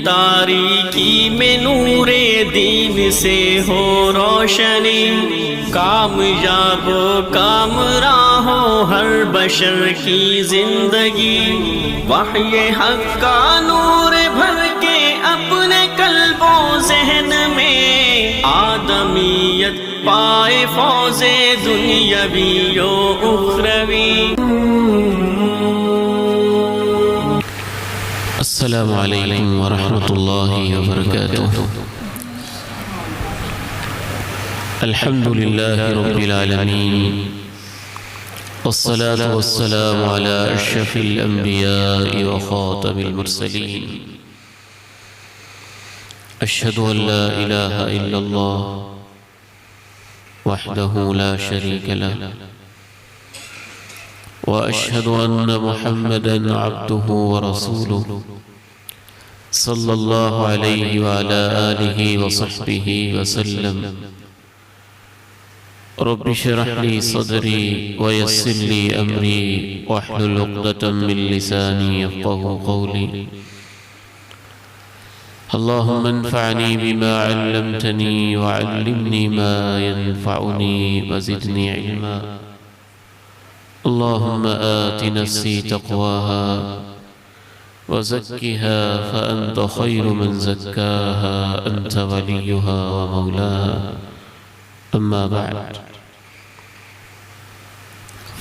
تاریکی میں نور دین سے ہو روشنی، کامیاب و کامراں ہو ہر بشر کی زندگی، وحی حق کا نور بھر کے اپنے قلب و ذہن میں، آدمیت پائے فوز دنیاوی و اخروی۔ السلام علیکم ورحمۃ اللہ وبرکاتہ۔ الحمد للہ رب العالمین، والصلاة والسلام على اشرف الانبیاء وخاتم المرسلین، اشہد ان لا الہ الا اللہ وحدہ لا شریک لہ، واشہد ان محمدا عبدہ ورسولہ، صلی اللہ علیہ وعلى آلہ وصحبہ وسلم۔ رب اشرح لي صدري ويسر لي أمري واحلل عقدة من لساني يفقهوا قولي، اللهم انفعني بما علمتني وعلمني ما ينفعني وزدني علما، اللهم آت نفسي تقواها وزكها فأنت خير من زكاها، أنت وليها ومولاها، أما بعد،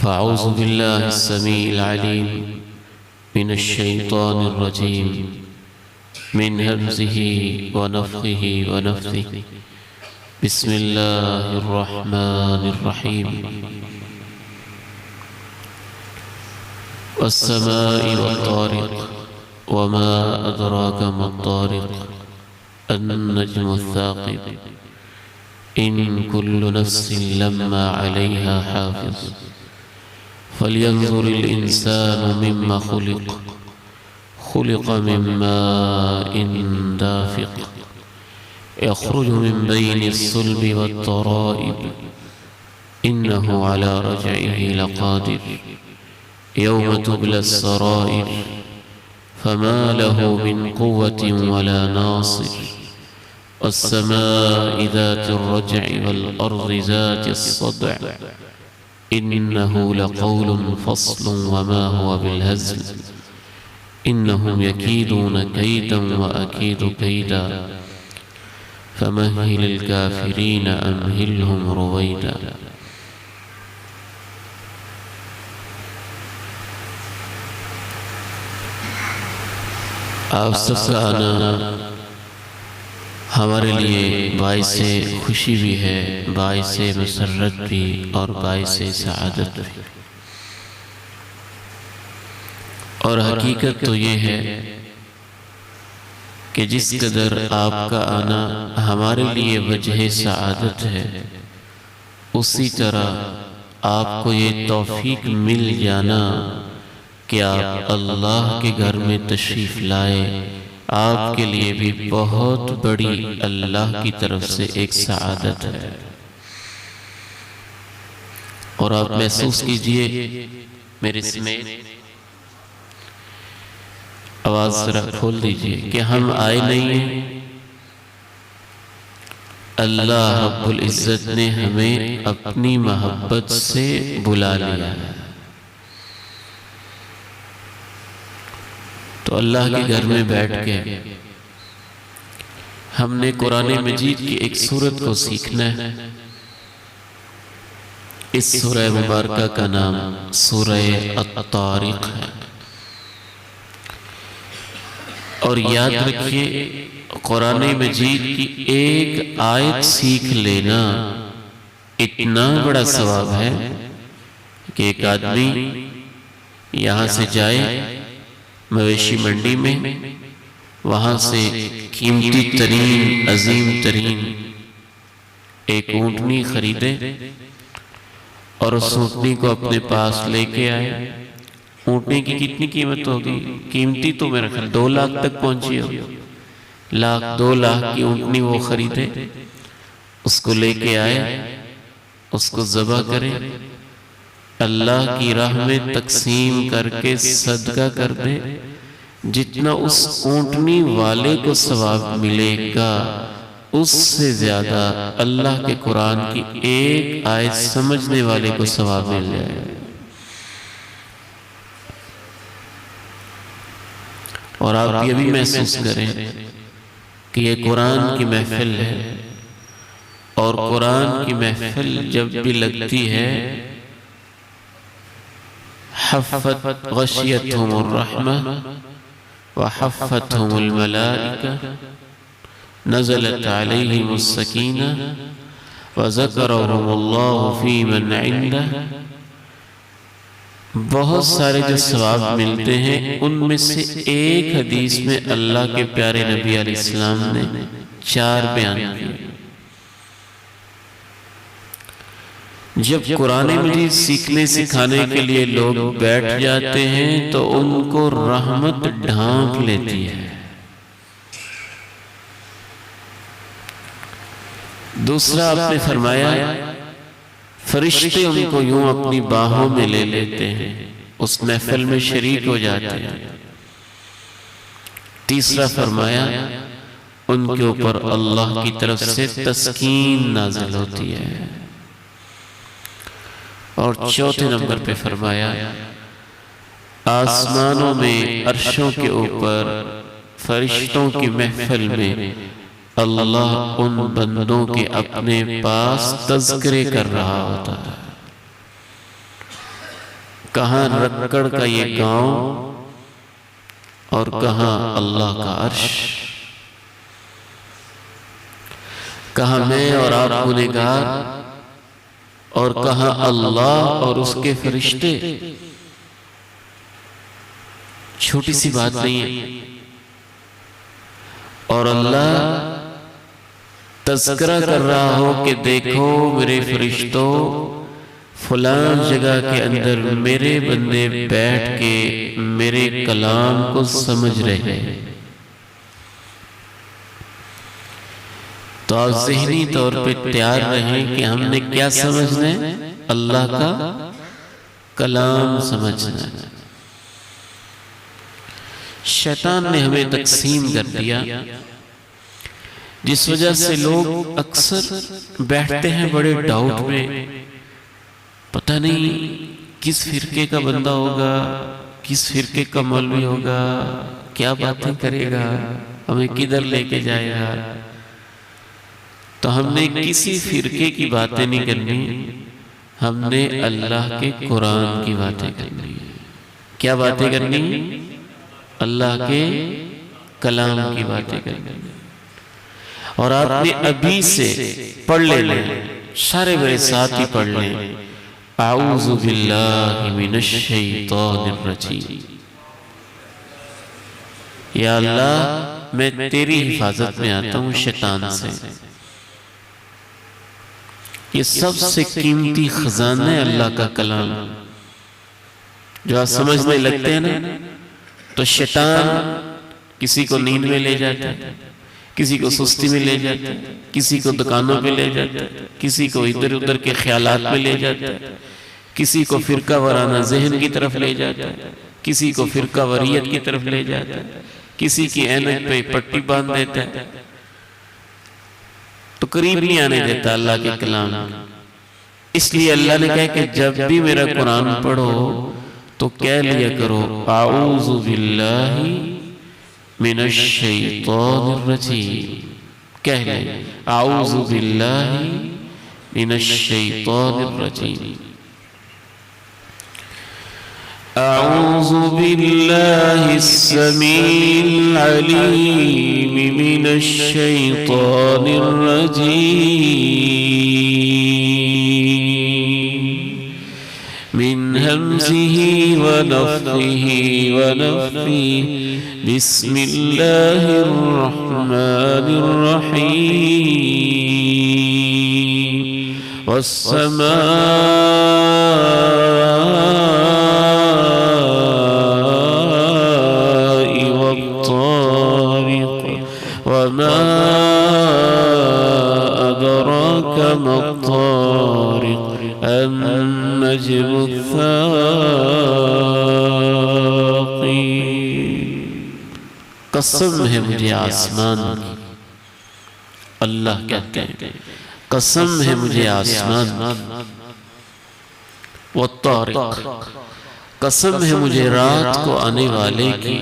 فأعوذ بالله السميع العليم من الشيطان الرجيم، من همزه ونفخه ونفثه، بسم الله الرحمن الرحيم، والسماء والطارق، وما أدراك ما الطارق، النجم الثاقب، إن كل نفس لما عليها حافظ، فلينظر الإنسان مما خلق، خلق من ماء دافق، يخرج من بين الصلب والترائب، إنه على رجعه لقادر، يوم تبلى السرائر، فما له من قوة ولا ناصر، والسماء ذات الرجع والأرض ذات الصدع، إنه لقول فصل وما هو بالهزل، إنهم يكيدون كيدا وأكيد كيدا، فمهل الكافرين أمهلهم رويدا۔ آپ سب کا آنا ہمارے لیے باعث خوشی بھی ہے، باعث مسرت بھی، اور باعث سعادت بھی، اور حقیقت تو یہ ہے کہ جس قدر آپ کا آنا ہمارے لیے وجہ سعادت ہے، اسی طرح آپ کو یہ توفیق مل جانا کہ آپ اللہ کے گھر میں تشریف لائے، آپ کے لیے بھی بہت بڑی اللہ کی طرف سے ایک سعادت ہے۔ اور آپ محسوس کیجئے، میرے سمیت آواز ذرا کھول دیجئے کہ ہم آئے نہیں ہیں، اللہ رب العزت نے ہمیں اپنی محبت سے بلا لیا ہے۔ تو اللہ کے گھر میں بیٹھ کے ہم نے قرآن مجید کی ایک سورت کو سیکھنا ہے۔ اس سورہ مبارکہ کا نام سورہ الطارق ہے، اور یاد رکھیے قرآن مجید کی ایک آیت سیکھ لینا اتنا بڑا ثواب ہے کہ ایک آدمی یہاں سے جائے مویشی منڈی میں، وہاں سے قیمتی ترین عظیم ترین ایک اونٹنی خریدے، اور اس اونٹنی کو اپنے پاس لے کے آئے۔ اونٹنی کی کتنی قیمت ہوگی؟ قیمتی تو میرا خیال 2 لاکھ تک پہنچی ہوگی، 2 لاکھ کی اونٹنی وہ خریدے، اس کو لے کے آئے، اس کو ذبح کرے، اللہ کی راہ میں تقسیم کر کے صدقہ کر دے، جتنا اس اونٹنی والے کو ثواب ملے گا اس سے زیادہ اللہ کے قرآن کی ایک آیت سمجھنے والے کو ثواب مل جائے گا۔ اور آپ یہ بھی محسوس کریں کہ یہ قرآن کی محفل ہے، اور قرآن کی محفل جب بھی لگتی ہے حفت غشیتہم الرحمہ وحفتہم الملائکہ نزلت علیہم السکینہ وذکرہم اللہ فی من عندہ، بہت سارے جو ثواب ملتے ہیں ان میں سے ایک حدیث میں اللہ کے پیارے نبی علیہ السلام نے 4 بیان کیے۔ جب قرآن مجید سیکھنے سکھانے کے لیے لوگ بیٹھ جاتے ہیں تو ان کو رحمت ڈھانپ لیتی ہے۔ دوسرا آپ نے فرمایا فرشتے ان کو یوں اپنی باہوں میں لے لیتے ہیں، اس محفل میں شریک ہو جاتے ہیں۔ تیسرا فرمایا ان کے اوپر اللہ کی طرف سے تسکین نازل ہوتی ہے۔ اور چوتھے نمبر پہ فرمایا آسمانوں میں عرشوں کے اوپر فرشتوں کی محفل میں اللہ ان بندوں کے اپنے پاس تذکرے کر رہا ہوتا ہے۔ کہاں رکڑ کا یہ گاؤں اور کہاں اللہ کا عرش، کہاں میں اور آپ گنہگار اور کہاں اللہ اور اس کے فرشتے۔ چھوٹی سی بات نہیں ہے۔ اور اللہ تذکرہ کر رہا ہو کہ دیکھو میرے فرشتوں فلاں جگہ کے اندر میرے بندے بیٹھ کے میرے کلام کو سمجھ رہے ہیں۔ تو آپ ذہنی طور پہ تیار رہیں کہ ہم نے کیا سمجھنا ہے؟ اللہ کا کلام سمجھنا ہے۔ شیطان نے ہمیں تقسیم کر دیا، جس وجہ سے لوگ اکثر بیٹھتے ہیں بڑے ڈاؤٹ میں، پتہ نہیں کس فرقے کا بندہ ہوگا، کس فرقے کا مولوی ہوگا، کیا باتیں کرے گا، ہمیں کدھر لے کے جائے گا۔ تو ہم نے کسی فرقے کی باتیں نہیں کرنی، ہم نے اللہ کے قرآن کی باتیں کرنی۔ کیا باتیں کرنی؟ اللہ کے کلام کی باتیں کرنی۔ اور آپ نے ابھی سے پڑھ لیں، سارے میرے ساتھ ہی پڑھ لیں، اعوذ باللہ من الشیطان الرجیم۔ یا اللہ میں تیری حفاظت میں آتا ہوں شیطان سے۔ یہ سب سے قیمتی خزانہ ہے اللہ کا کلام۔ جو آپ سمجھنے لگتے ہیں نا تو شیطان کسی کو نیند میں لے جاتا ہے، کسی کو سستی میں لے جاتا ہے، کسی کو دکانوں پہ لے جاتا ہے، کسی کو ادھر ادھر کے خیالات میں لے جاتا ہے، کسی کو فرقہ وارانہ ذہن کی طرف لے جاتا ہے، کسی کو فرقہ وریت کی طرف لے جاتا ہے، کسی کی عینک پہ پٹی باندھ دیتا ہے، تو قریب نہیں آنے دیتا اللہ کے کلام۔ اس لیے اللہ نے کہا کہ جب بھی میرا قرآن پڑھو تو کہہ لیا کرو اعوذ باللہ من الشیطان الرجیم، کہہ لیں اعوذ باللہ من الشیطان الرجیم، اعوذ باللہ السمیع العلیم من الشیطان الرجیم من ہمزہ ونفخہ ونفثہ، بسم اللہ الرحمن الرحیم، والسماء والطارق وما أدراك ما الطارق النجم الثاقب۔ قسم ہے مجھے آسمان کی، اللہ کہتے ہیں قسم ہے مجھے آسمان کی، والطارق، قسم ہے مجھے رات کو آنے والے کی،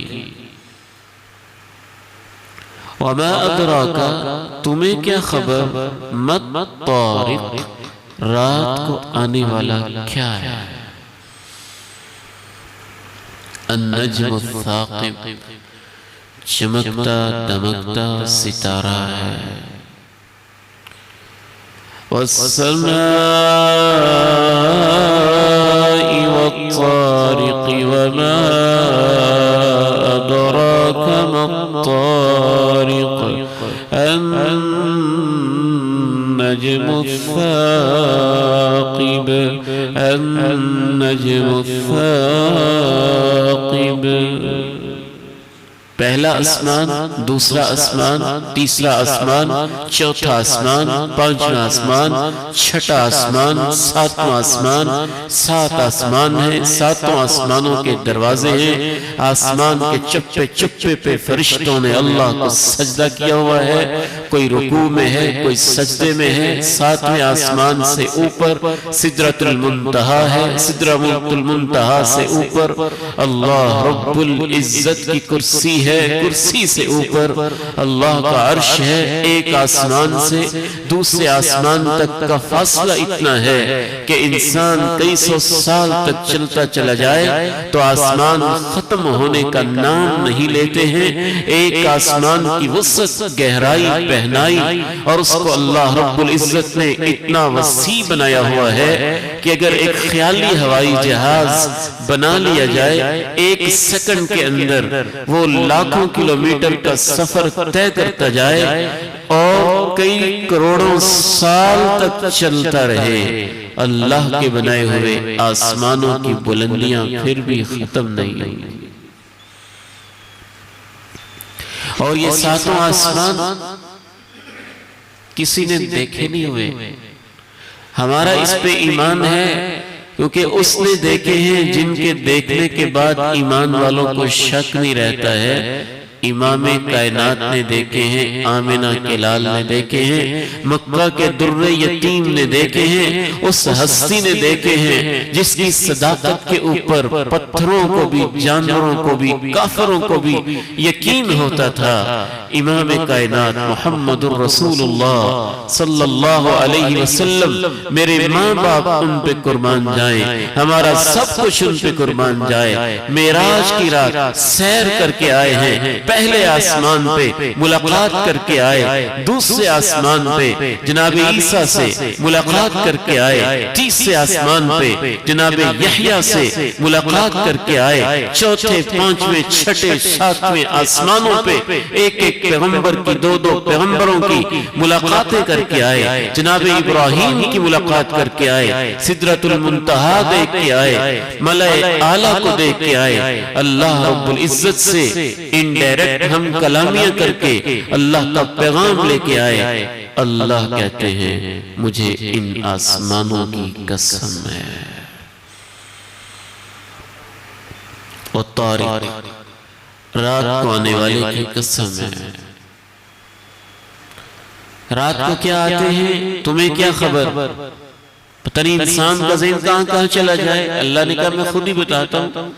وما ادراک، تمہیں کیا خبر، مت طارق، رات کو آنے والا کیا ہے، النجم الثاقب، چمکتا دمکتا ستارہ ہے، والسماء والطارق وما أدراك ما الطارق، النجم الثاقب، النجم الثاقب، پہلا آسمان، دوسرا آسمان، تیسرا آسمان، چوتھا آسمان، پانچواں آسمان، چھٹا آسمان، ساتواں آسمان، سات آسمان ہیں، ساتوں آسمانوں کے دروازے ہیں، آسمان کے چپے چپے پہ فرشتوں نے اللہ کو سجدہ کیا ہوا ہے، کوئی رکوع میں ہے، کوئی سجدے میں ہے، ساتویں آسمان سے اوپر سدرۃ المنتہا ہے، سدرۃ المنتہا سے اوپر اللہ رب العزت کی کرسی ہے، کرسی سے اوپر اللہ کا عرش ہے، ایک آسمان سے دوسرے آسمان تک کا فاصلہ اتنا ہے کہ انسان کئی سو سال تک چلتا چلا جائے تو آسمان ختم ہونے کا نام نہیں لیتے ہیں، ایک آسمان کی وسعت، گہرائی، پہنائی، اور اس کو اللہ رب العزت نے اتنا وسیع بنایا ہوا ہے کہ اگر ایک خیالی ہوائی جہاز بنا لیا جائے، ایک سیکنڈ کے اندر وہ لاکھوں کلومیٹر کا سفر طے کرتا جائے اور کئی کروڑوں سال تک چلتا رہے، اللہ کے بنائے ہوئے آسمانوں کی بلندیاں پھر بھی ختم نہیں ہوں گی، اور یہ ساتوں آسمان کسی نے دیکھے نہیں ہوئے، ہمارا اس پہ ایمان ہے کیونکہ اس نے دیکھے ہیں جن کے دیکھنے کے بعد ایمان والوں کو شک نہیں رہتا ہے، امام کائنات نے دیکھے ہیں، آمنہ کے لال نے دیکھے ہیں، مکہ کے در یتیم نے دیکھے ہیں، اس ہستی نے دیکھے ہیں جس کی صداقت کے اوپر پتھروں کو بھی، جانوروں کو بھی، کافروں کو بھی یقین ہوتا تھا، امام کائنات محمد الرسول اللہ صلی اللہ علیہ وسلم، میرے ماں باپ ان پہ قربان جائیں، ہمارا سب کچھ ان پہ قربان جائے، معراج کی رات سیر کر کے آئے ہیں، پہلے آسمان پہ ملاقات کر کے آئے، دوسرے آسمان پہ جناب عیسیٰ سے ملاقات کر کے آئے، تیسرے آسمان پہ جناب یحییٰ سے ملاقات کر کے آئے، چوتھے، پانچویں، چھٹے، ساتویں آسمانوں پہ ایک ایک پیغمبر کی، دو دو پیغمبروں کی ملاقاتیں کر کے آئے، جناب ابراہیم کی ملاقات کر کے آئے، سدرۃ المنتہا دیکھ کے آئے، ملائے اعلیٰ کو دیکھ کے آئے، اللہ رب العزت سے انڈائریکٹ ہم کلامیاں کر کے اللہ کا پیغام لے کے آئے، اللہ کہتے ہیں مجھے ان آسمانوں کی قسم ہے، والطارق، رات کو آنے والے کی قسم ہے، رات کو کیا آتے ہیں تمہیں کیا خبر، پتہ نہیں انسان کا ذہن کہاں چلا جائے، اللہ نے کہا میں خود ہی بتاتا ہوں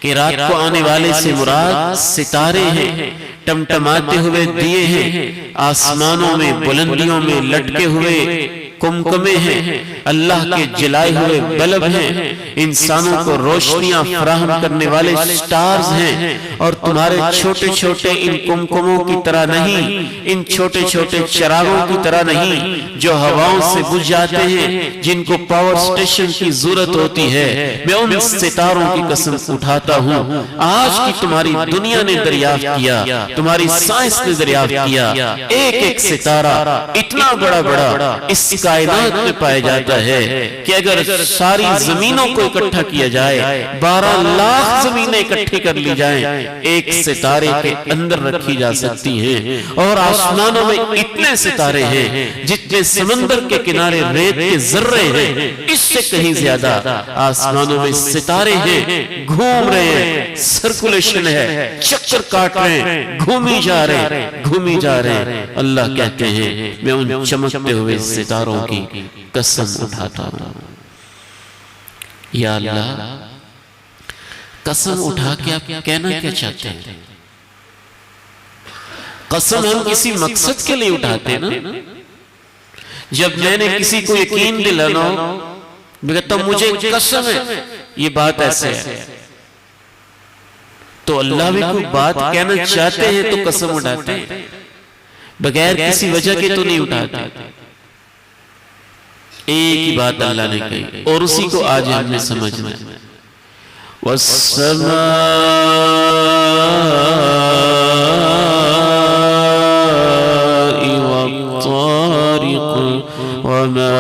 کہ رات کو آنے والے سے مراد ستارے ہیں، ٹمٹماتے ہوئے دیے ہیں، آسمانوں میں بلندیوں میں لٹکے ہوئے کمکمے ہیں، اللہ کے جلائے ہوئے بلب ہیں، انسانوں کو روشنیاں فراہم کرنے والے سٹارز ہیں، اور تمہارے چھوٹے چھوٹے ان کمکموں کی طرح نہیں، ان چھوٹے چھوٹے چراغوں کی طرح نہیں جو ہواؤں سے بجھ جاتے ہیں، جن کو پاور سٹیشن کی ضرورت ہوتی ہے، میں ان ستاروں کی قسم اٹھاتا ہوں، آج کی تمہاری دنیا نے دریافت کیا، تمہاری سائنس نے دریافت کیا، ایک ایک ستارہ اتنا بڑا بڑا، اس کائنات میں پایا جاتا ہے کہ اگر ساری زمینوں کو اکٹھا کیا جائے، 12 لاکھ زمینیں اکٹھی کر لی جائیں، ایک ستارے کے اندر رکھی جا سکتی ہیں۔ اور آسمانوں میں اتنے ستارے ہیں جتنے سمندر کے کنارے ریت کے ذرے ہیں، اس سے کہیں زیادہ آسمانوں میں ستارے ہیں، گھوم رہے ہیں، سرکولیشن ہے، چکر کاٹ رہے ہیں، گھومی جا رہے ہیں۔ اللہ کہتے ہیں میں ان چمکتے ہوئے ستاروں کی قسم اٹھاتا ہوں۔ یا اللہ، قسم اٹھا کے آپ کہنا کیا چاہتے ہیں؟ قسم ہم کسی مقصد کے لیے اٹھاتے ہیں نا۔ جب میں نے کسی کو یقین دلانا ہو، میں کہتا ہوں مجھے قسم ہے یہ بات ایسے ہے، تو اللہ بھی کوئی بات کہنا چاہتے ہیں تو قسم اٹھاتے ہیں، بغیر کسی وجہ کے تو نہیں اٹھاتے۔ ایک ہی بات اللہ نے کہی اور اسی کو آج ہم نے سمجھنا ہے۔ وَالسَّمَاءِ وَالطَّارِقِ وَمَا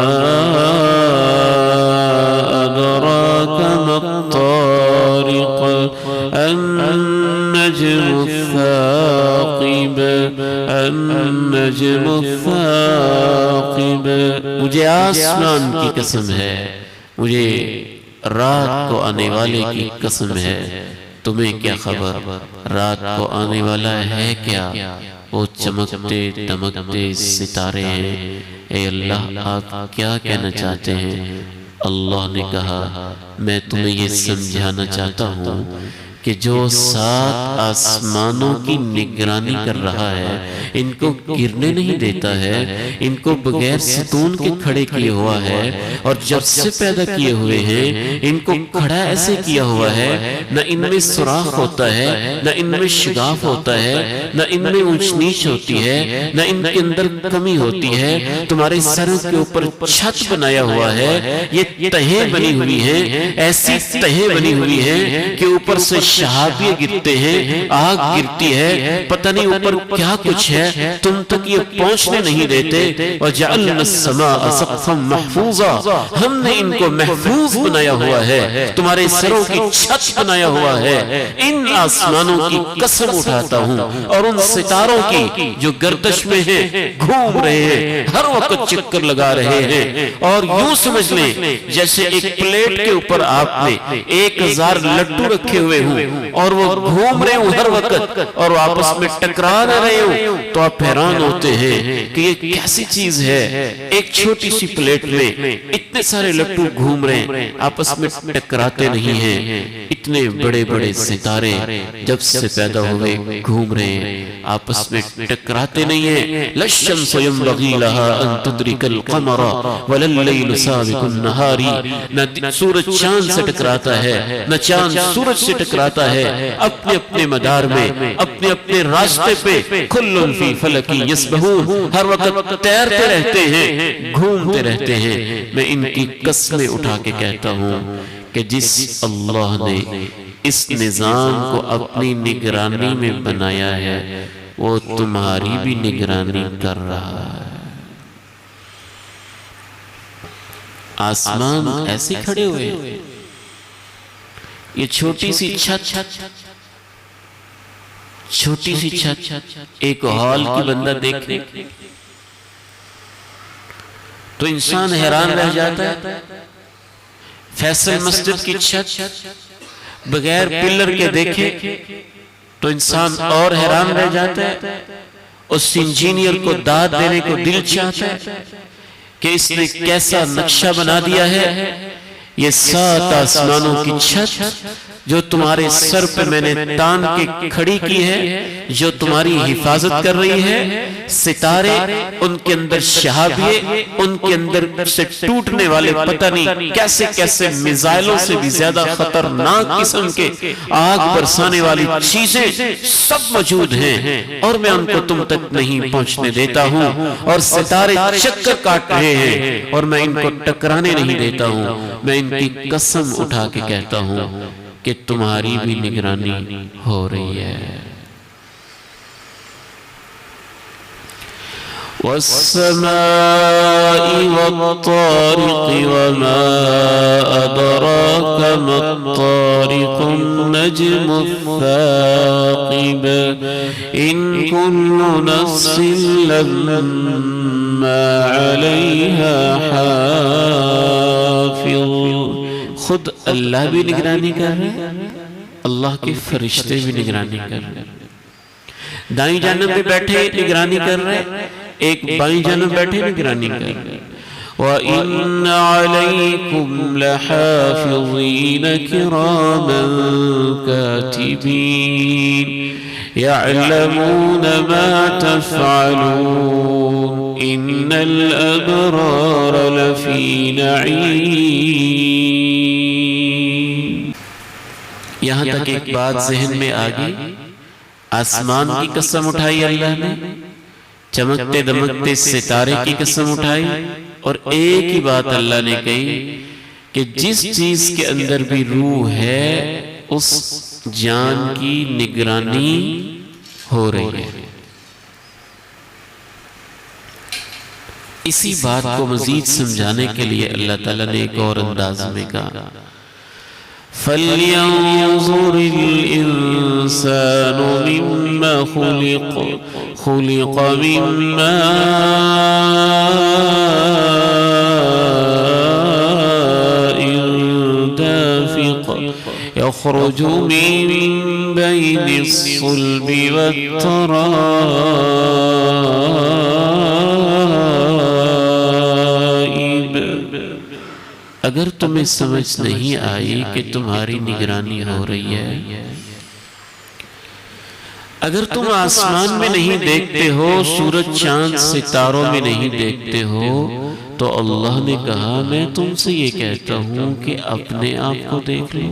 أَدْرَاكَ مَا الطَّارِقُ النَّجْمُ الثَّاقِبُ النَّجْمُ الثَّاقِبُ۔ مجھے آسمان کی قسم ہے، مجھے رات کو آنے والے کی قسم ہے۔ تمہیں کیا خبر رات کو آنے والا ہے کیا؟ وہ چمکتے دمکتے ستارے ہیں۔ اے اللہ، آپ کیا کہنا چاہتے ہیں؟ اللہ نے کہا میں تمہیں یہ سمجھانا چاہتا ہوں کہ جو 7 آسمانوں کی نگرانی کر رہا ہے، ان کو گرنے نہیں دیتا ہے، ان کو بغیر ستون کے کھڑے کیے ہوا ہے، اور جب سے پیدا کیے ہوئے ہیں ان کو کھڑا ایسے کیا ہوا ہے، نہ ان میں سوراخ ہوتا ہے، نہ ان میں شگاف ہوتا ہے، نہ ان میں اونچ نیچ ہوتی ہے، نہ ان کے اندر کمی ہوتی ہے۔ تمہارے سروں کے اوپر چھت بنایا ہوا ہے، یہ تہیں بنی ہوئی ہیں، ایسی تہیں بنی ہوئی ہیں کہ اوپر سے شہابیے گرتے ہیں، آگ گرتی ہے، پتہ نہیں اوپر کیا کچھ ہے، تم تک یہ پہنچنے نہیں دیتے۔ وَجَعَلْنَا السَّمَاءَ سَقْفًا مَحْفُوظًا، ہم نے ان کو محفوظ بنایا ہوا ہے، تمہارے سروں کی چھت بنایا ہوا ہے۔ ان آسمانوں کی قسم اٹھاتا ہوں اور ان ستاروں کی جو گردش میں ہیں، گھوم رہے ہیں، ہر وقت چکر لگا رہے ہیں۔ اور یوں سمجھ لیں جیسے ایک پلیٹ کے اوپر آپ نے 1000 لڈو رکھے ہوئے ہوں اور وہ گھوم رہے ہوں ہر وقت، اور وہ آپس میں ٹکرا نہ رہے ہوں، تو آپ حیران ہوتے ہیں کہ یہ کیسی چیز ہے، ایک چھوٹی سی پلیٹ میں اتنے سارے لڈو گھوم رہے ہیں، آپس میں ٹکراتے نہیں ہیں۔ اتنے بڑے بڑے ستارے جب سے پیدا ہوئے گھوم رہے ہیں، آپس میں ٹکراتے نہیں ہیں۔ لَلشَّمْسُ يَنبَغِي لَهَا أَن تُدْرِكَ الْقَمَرَ وَلَا اللَّيْلُ سَابِقُ النَّهَارِ۔ نہ سورج چاند سے ٹکراتا ہے، نہ چاند سورج سے ٹکراتا ہے، اپنے اپنے مدار میں، اپنے اپنے راستے پہ، كُلٌّ فِي فَلَكٍ يَسْبَحُونَ، ہر وقت تیرتے رہتے ہیں، گھومتے رہتے ہیں۔ میں ان کی قسمیں اٹھا کے کہتا ہوں کہ جس اللہ نے اس نظام کو اپنی نگرانی میں بنایا ہے، وہ تمہاری بھی نگرانی کر رہا ہے۔ آسمان ایسے کھڑے ہوئے، یہ چھوٹی سی چھت، چھوٹی سی چھت ایک ہال کی بندہ دیکھے تو انسان حیران رہ جاتا ہے۔ فیصل مسجد کی چھت بغیر پلر کے دیکھے تو انسان اور حیران رہ جاتا ہے۔ اس انجینئر کو داد دینے کو دل چاہتا ہے کہ اس نے کیسا نقشہ بنا دیا ہے۔ یہ 7 آسمانوں کی چھت جو تمہارے سر پہ میں نے تان کے کھڑی کی ہے، جو تمہاری حفاظت کر رہی ہے، ستارے، ان کے اندر شہابیے، ان کے اندر سے ٹوٹنے والے پتہ نہیں کیسے کیسے میزائلوں سے بھی زیادہ خطرناک قسم کے آگ برسانے والی چیزیں سب موجود ہیں، اور میں ان کو تم تک نہیں پہنچنے دیتا ہوں، اور ستارے چکر کاٹ رہے ہیں اور میں ان کو ٹکرانے نہیں دیتا ہوں۔ میں ان کی قسم اٹھا کے کہتا ہوں کہ تمہاری بھی نگرانی ہو رہی ہے۔ والسماء والطارق وما أدراك ما الطارق النجم الثاقب إن كل نفس لما عليها حافظ. خود اللہ بھی نگرانی کر رہے ہیں، اللہ کے فرشتے بھی نگرانی کر رہے ہیں. دائیں جانب پہ بیٹھے نگرانی کر رہے ہیں، ایک بائیں جانب بیٹھے نگرانی کر رہے ہیں. وَإِنَّ عَلَيْكُمْ لَحَافِظِينَ كِرَامًا كَاتِبِينَ يَعْلَمُونَ مَا تَفْعَلُونَ إِنَّ الْأَبْرَارَ لَفِي نَعِيمٍ. یہاں تک ایک بات ذہن میں آ گئی. آسمان کی قسم اٹھائی اللہ نے، چمکتے دمکتے ستارے کی قسم اٹھائی، اور ایک ہی بات اللہ نے کہی کہ جس چیز کے اندر بھی روح ہے اس جان کی نگرانی ہو رہی ہے. اسی بات کو مزید سمجھانے کے لیے اللہ تعالیٰ نے ایک اور انداز میں کہا فَلْيَنظُرِ الْإِنسَانُ مِمَّا خُلِقَ خُلِقَ مِن مَّاءٍ دَافِقٍ يَخْرُجُ مِن بَيْنِ الصُّلْبِ وَالتَّرَائِبِ. اگر تمہیں سمجھ نہیں آئی کہ تمہاری نگرانی ہو رہی ہے، اگر تم آسمان میں نہیں دیکھتے ہو، سورج چاند ستاروں میں نہیں دیکھتے ہو، تو اللہ نے کہا میں تم سے یہ کہتا ہوں کہ اپنے آپ کو دیکھ لو.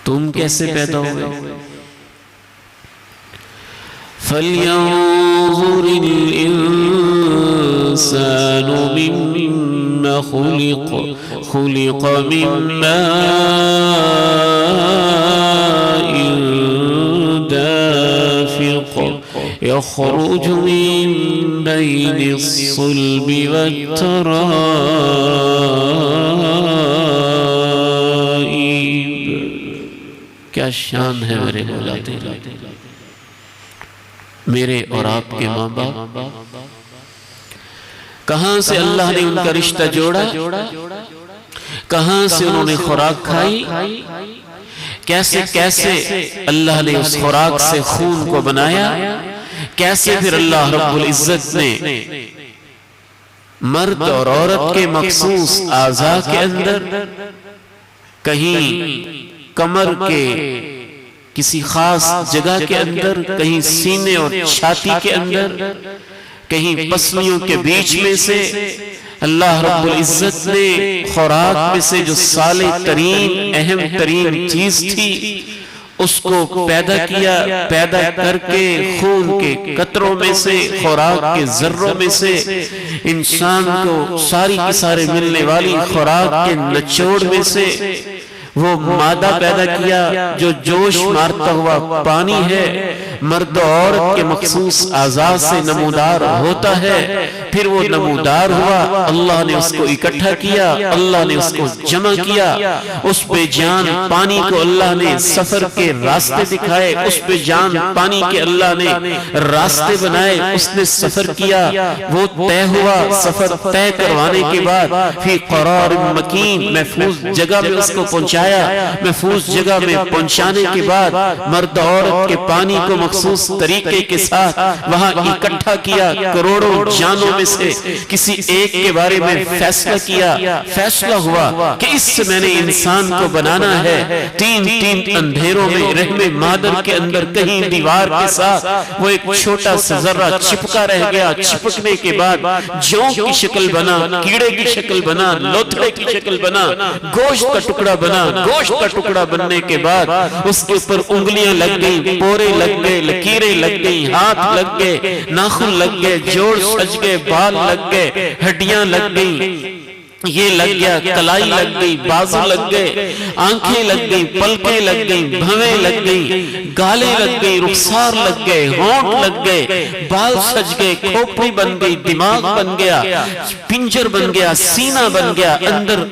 تم کیسے پیدا ہوئے؟ فَلْيَنظُرِ الْإِنسَانُ مِمَّا خُلِقَ خُلِقَ مِن مَّاءٍ دَافِقٍ يَخْرُجُ مِن بَيْنِ الصُّلْبِ وَالتَّرَائِبِ. کیا شان ہے میرے مولا تیرا، میرے اور آپ کے ماں باپ. کہاں سے اللہ نے ان کا رشتہ جوڑا، کہاں سے انہوں نے خوراک کھائی، کیسے کیسے اللہ نے اس خوراک سے خون کو بنایا، کیسے پھر اللہ رب العزت نے مرد اور عورت کے مخصوص اعضاء کے اندر کہیں کمر کے کسی خاص جگہ کے اندر، کہیں سینے اور چھاتی کے اندر، کہیں پسلیوں کے بیچ میں سے اللہ رب العزت نے خوراک میں سے جو صالح ترین اہم ترین چیز تھی اس کو پیدا کیا. پیدا کر کے خون کے قطروں میں سے، خوراک کے ذروں میں سے انسان کو ساری کی سارے ملنے والی خوراک کے نچوڑ میں سے وہ مادہ پیدا کیا جو جوش مارتا ہوا پانی ہے، مرد و عورت کے مخصوص اعضاء سے نمودار ہوتا ہے. پھر وہ نمودار ہوا، اللہ نے اس کو اکٹھا کیا، اللہ نے اس کو جمع کیا. اس بے جان پانی کو اللہ نے سفر کے راستے دکھائے، اس بے جان پانی کے اللہ نے راستے بنائے، اس نے سفر کیا، وہ طے ہوا. سفر طے کروانے کے بعد فی قرار مکین، محفوظ جگہ میں اس کو پہنچایا. محفوظ جگہ میں پہنچانے کے بعد مرد عورت کے پانی کو مخصوص طریقے کے ساتھ وہاں اکٹھا کیا. کروڑوں جانوں میں سے کسی ایک کے بارے میں فیصلہ کیا. فیصلہ ہوا کہ اس سے میں نے انسان کو بنانا ہے. تین اندھیروں میں رحم مادر کے اندر کہیں دیوار کے ساتھ وہ ایک چھوٹا سا ذرہ چپکا رہ گیا. چپکنے کے بعد جوں کی شکل بنا، کیڑے کی شکل بنا، لوتھڑے کی شکل بنا، گوشت کا ٹکڑا بنا. گوشت کا ٹکڑا بننے کے بعد اس کے اوپر انگلیاں لگ گئی، پورے لگ گئے، لکیریں لگ گئی، ہاتھ لگ گئے، ناخن لگ گئے، جوڑ سج گئے، بال لگ گئے، ہڈیاں لگ گئی. یہ لگ گیا، کلائی لگ گئی، بازو لگ گئے، آنکھیں لگ گئی، پلکیں لگ گئی، بھویں لگ گئی، گالیں لگ گئی، رخسار لگ گئے، ہونٹ لگ گئے، بال سج گئے، کھوپڑی بن گئی، دماغ بن گیا، پنجر بن گیا، سینہ بن گیا، اندر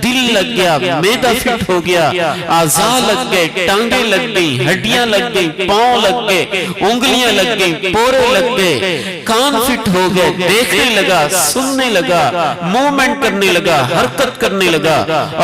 دل لگ گیا، معدہ فٹ ہو گیا، اعضاء لگ گئے، ٹانگیں لگ گئی، ہڈیاں لگ گئی، پاؤں لگ گئے، انگلیاں لگ گئی، پورے لگ گئے، کان فٹ ہو گئے، دیکھنے لگا، سننے لگا، مومنٹ کرنے لگا، حرکت کرنے لگا۔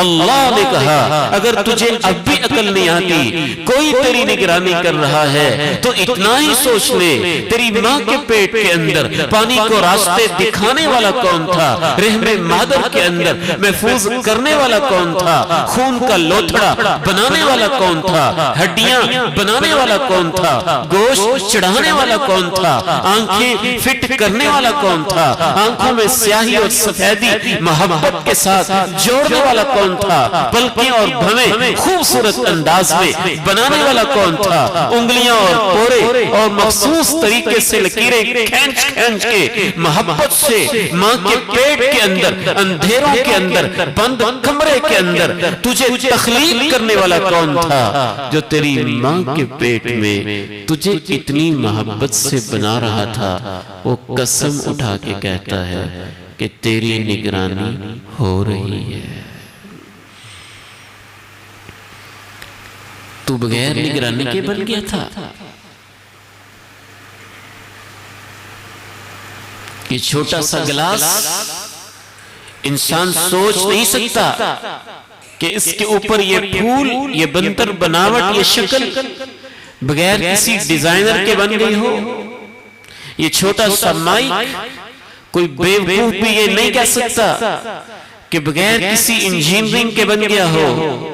اللہ نے کہا اگر تجھے اب بھی عقل نہیں آتی، کوئی تیری نگرانی کر رہا ہے تو اتنا ہی سوچ لے، تیری ماں کے پیٹ کے اندر پانی کو راستے دکھانے والا کون تھا؟ رحم مادر کے اندر محفوظ کرنے والا کون تھا؟ خون کا لوتھڑا بنانے والا کون تھا؟ ہڈیاں بنانے والا کون تھا؟ گوشت چڑھانے والا کون تھا؟ آنکھیں فٹ کرنے والا کون تھا؟ آنکھوں میں سیاہی اور سفیدی محبت کے ساتھ جوڑنے والا کون تھا؟ پلکیں اور بھویں خوبصورت انداز میں بنانے والا کون تھا؟ انگلیاں اور پورے اور مخصوص طریقے سے لکیریں کھینچ کھینچ کے محبت سے ماں کے پیٹ کے اندر، اندھیروں کے اندر، بند کمرے کے اندر تجھے تخلیق کرنے والا کون تھا؟ جو تیری ماں کے پیٹ میں تجھے اتنی محبت سے بنا رہا تھا، وہ قسم اٹھا کے کہتا ہے کہ تیری نگرانی ہو رہی ہے۔ تو بغیر نگرانی کے بن گیا تھا۔ یہ چھوٹا سا گلاس انسان سوچ نہیں سکتا کہ اس کے اوپر یہ پھول، یہ بنتر بناوٹ، یہ شکل بغیر کسی ڈیزائنر کے بن گئی ہو۔ یہ چھوٹا سا مائک کوئی بیوقوف بھی یہ نہیں کہہ سکتا کہ بغیر کسی انجینئرنگ کے بن گیا ہو۔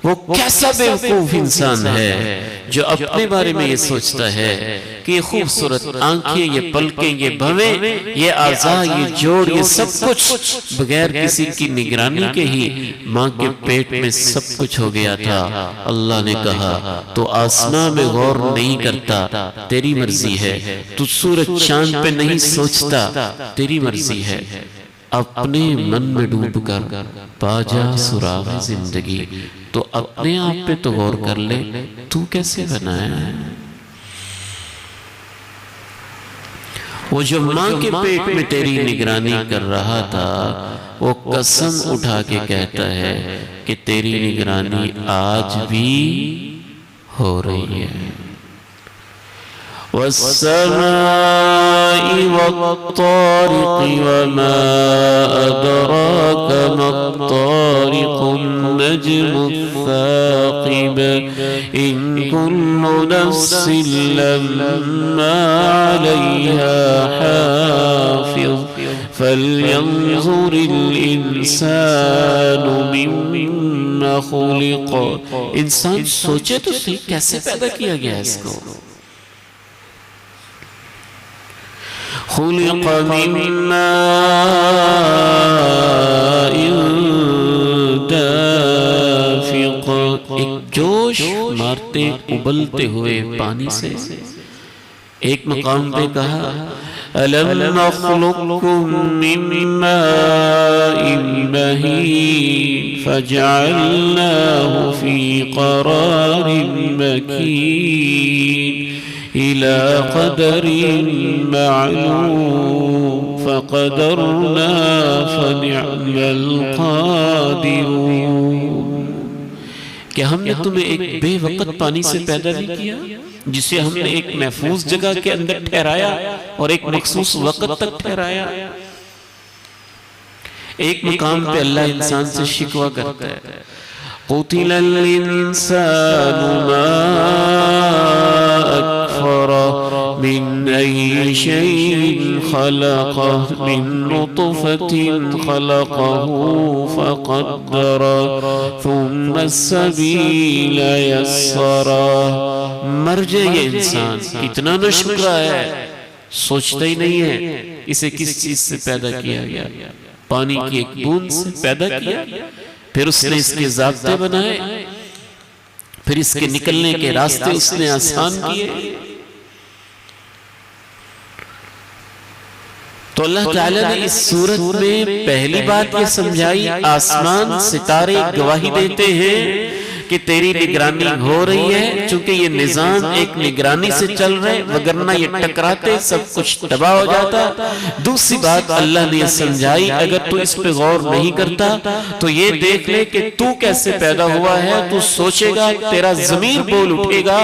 وہ کیسا بیوقوف انسان ہے جو اپنے بارے میں یہ سوچتا ہے کہ یہ خوبصورت آنکھیں، یہ پلکیں، یہ بھویں، یہ اعضاء، یہ جوڑ، یہ سب کچھ بغیر کسی کی نگرانی کے ہی ماں کے پیٹ میں سب کچھ ہو گیا تھا۔ اللہ نے کہا تو آسمان میں غور نہیں کرتا، تیری مرضی ہے۔ تو سورج چاند پہ نہیں سوچتا، تیری مرضی ہے۔ اپنے من میں ڈوب کر پا جا سراغ زندگی، تو اپنے آپ پہ تو غور کر لے، تو کیسے بنایا ہے؟ وہ جو ماں کے پیٹ میں تیری نگرانی کر رہا تھا، وہ قسم اٹھا کے کہتا ہے کہ تیری نگرانی آج بھی ہو رہی ہے۔ وَالسَّمَاءِ وَالطَّارِقِ وَمَا أَدْرَاكَ مَا الطَّارِقُ النَّجْمُ الثَّاقِبُ إِن كُلُّ نَفْسٍ لَمَّا عَلَيْهَا حَافِظٌ فَلْيَنظُرِ الْإِنسَانُ مِمَّا خُلِقَ۔ انسان سوچے تو صحیح، کیسے پیدا کیا گیا اس کو؟ خلق من ماء دافق، ایک جوش مارتے ابلتے ہوئے پانی سے۔ ایک مقام پہ کہا أَلَمْ نَخْلُقكُم مِّن مَّاءٍ مَّهِينٍ فَجَعَلْنَاهُ فِي قَرَارٍ مَّكِينٍ إِلَى قَدَرٍ مَّعْلُومٍ فَقَدَرْنَا فَنِعْمَ الْقَادِرُونَ۔ کہ ہم نے تمہیں ایک بے وقت پانی سے پیدا نہیں کیا، جسے ہم نے ایک محفوظ جگہ کے اندر ٹھہرایا اور ایک مخصوص وقت تک ٹھہرایا۔ ایک مقام پہ اللہ انسان سے شکوہ کرتا ہے، قُتِلَ الْإِنسَانُ مَا أَكْفَرَهُ مِنْ أَيِّ شَيْءٍ خَلَقَهُ مِنْ نُطْفَةٍ خَلَقَهُ فَقَدَّرَهُ ثُمَّ السَّبِيلَ يَسَّرَهُ۔ مر جائے یہ انسان، کتنا نہ شکر ہے، سوچتا ہی نہیں ہے اسے کس چیز سے پیدا کیا گیا۔ پانی کی ایک بوند سے پیدا کیا، پھر اس نے اس کے ضابطے بنائے، پھر اس کے نکلنے کے راستے اس نے آسان کیے۔ تو اللہ تعالیٰ نے اس صورت میں پہلی بات یہ سمجھائی، آسمان ستارے گواہی دیتے ہیں کہ تیری نگرانی ہو رہی ہے، چونکہ یہ نظام ایک نگرانی سے چل رہے، وگرنہ یہ ٹکراتے سب کچھ تباہ ہو جاتا۔ دوسری بات اللہ نے یہ سمجھائی، اگر تو اس پہ غور نہیں کرتا تو یہ دیکھ لے کہ تو کیسے پیدا ہوا ہے، تو سوچے گا، تیرا ضمیر بول اٹھے گا،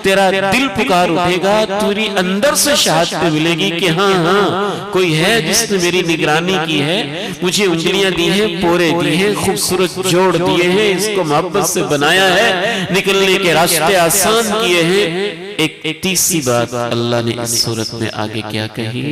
تیرا دل پکار اٹھے گا، تیری اندر سے شہادت ملے گی کہ ہاں کوئی ہے جس نے میری نگرانی کی ہے، مجھے انگلیاں دی ہیں، پورے دی ہیں، خوبصورت جوڑ دیے ہیں، اس کو محبت سے بنایا ہے، نکلنے کے راستے آسان کیے ہیں۔ ایک تیسری بات اللہ نے اس صورت میں آگے کیا کہی،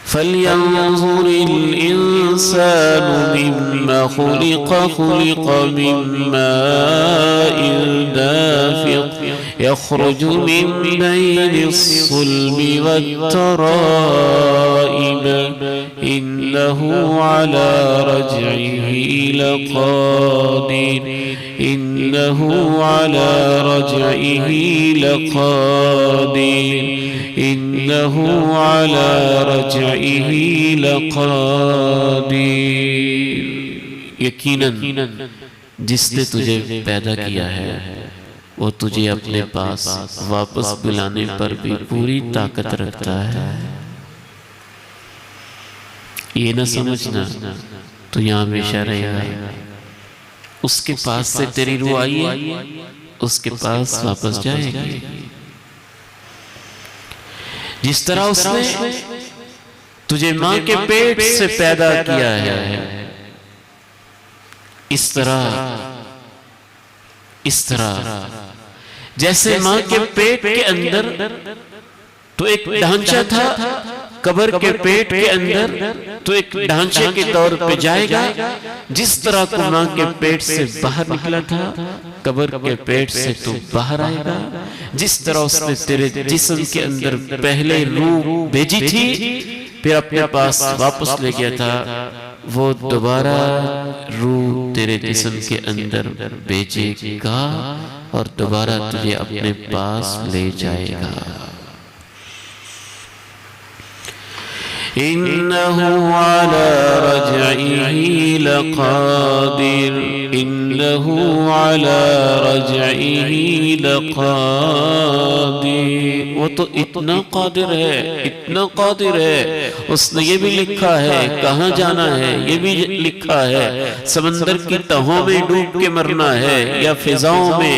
فَلْيَنْظُرِ الْإِنسَانُ مِمَّا خُلِقَ خُلِقَ مِن مَّاءٍ دَافِقٍ يَخْرُجُ مِن بَيْنِ الصُّلْبِ وَالتَّرَائِبِ إِنَّهُ عَلَى رَجْعِهِ لَقَادِرٌ إِنَّهُ عَلَى رَجْعِهِ لَقَادِرٌ إِنَّهُ عَلَى رَجْعِهِ لَقَادِرٌ۔ یقیناً جس نے تجھے پیدا کیا ہے وہ تجھے اپنے پاس واپس بلانے پر بھی پوری طاقت رکھتا ہے۔ یہ نہ سمجھنا تو یہاں ہمیشہ رہے گا، اس کے پاس سے تیری روح آئی ہے، اس کے پاس واپس جائے گی۔ جس طرح اس نے تجھے ماں کے پیٹ سے پیدا کیا ہے، اس طرح جیسے ماں کے پیٹ کے اندر تو ایک ڈھانچہ تھا، قبر کے پیٹ کے اندر تو ایک ڈھانچے کے طور پہ جائے گا، جس طرح تو ماں کے پیٹ سے باہر نکلا تھا، قبر کے پیٹ سے تو باہر آئے گا۔ جس طرح اس نے تیرے جسم کے اندر پہلے روح بھیجی تھی، پھر اپنے پاس واپس لے گیا تھا، وہ دوبارہ روح تیرے جسم کے اندر بھیجے گا اور دوبارہ تجھے اپنے پاس لے جائے گا۔ إِنَّهُ عَلَى رَجْعِهِ لَقَادِرٌ إِنَّهُ عَلَى رَجْعِهِ لَقَادِرٌ۔ وہ تو اتنا قادر ہے، اس نے یہ بھی لکھا ہے کہاں جانا ہے، یہ بھی لکھا ہے سمندر کی تہوں میں ڈوب کے مرنا ہے، یا فضاؤں میں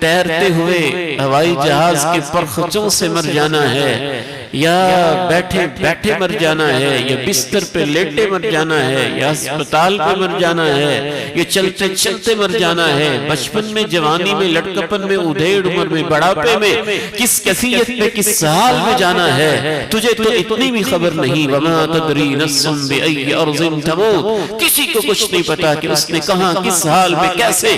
تیرتے ہوئے ہوائی جہاز کے پرخچوں سے مر جانا ہے، یا بیٹھے بیٹھے مر جانا ہے، یا بستر پہ لیٹے مر جانا ہے، یا ہسپتال پہ مر جانا ہے، یا چلتے چلتے مر جانا ہے، بچپن میں، جوانی میں، لڑکپن میں، ادھیڑ عمر میں، بڑھاپے میں، کس کیفیت میں، کس حال میں جانا ہے، تجھے تو اتنی بھی خبر نہیں۔ وَمَا تَدْرِي نَفْسٌ بِأَيِّ أَرْضٍ تَمُوتُ، کسی کو کچھ نہیں پتا کہ اس نے کہاں، کس حال میں، کیسے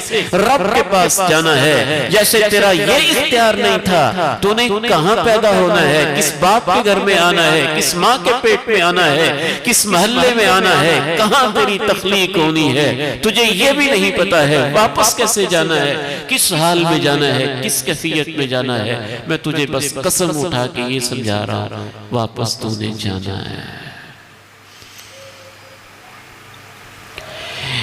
رب کے پاس جانا ہے۔ جیسے تیرا یہ اختیار نہیں تھا تو نے کہاں پیدا ہونا ہے، کس باپ کے گھر میں آنا ہے، کس ماں کے پیٹ میں آنا ہے، کس محلے میں آنا ہے، کہاں تیری تخلیق ہونی ہے، تجھے یہ بھی نہیں پتا ہے۔ واپس کیسے جانا ہے، کس حال میں جانا ہے، کس کیفیت میں جانا ہے، میں تجھے بس قسم اٹھا کے یہ سمجھا رہا ہوں، واپس تو نے جانا ہے۔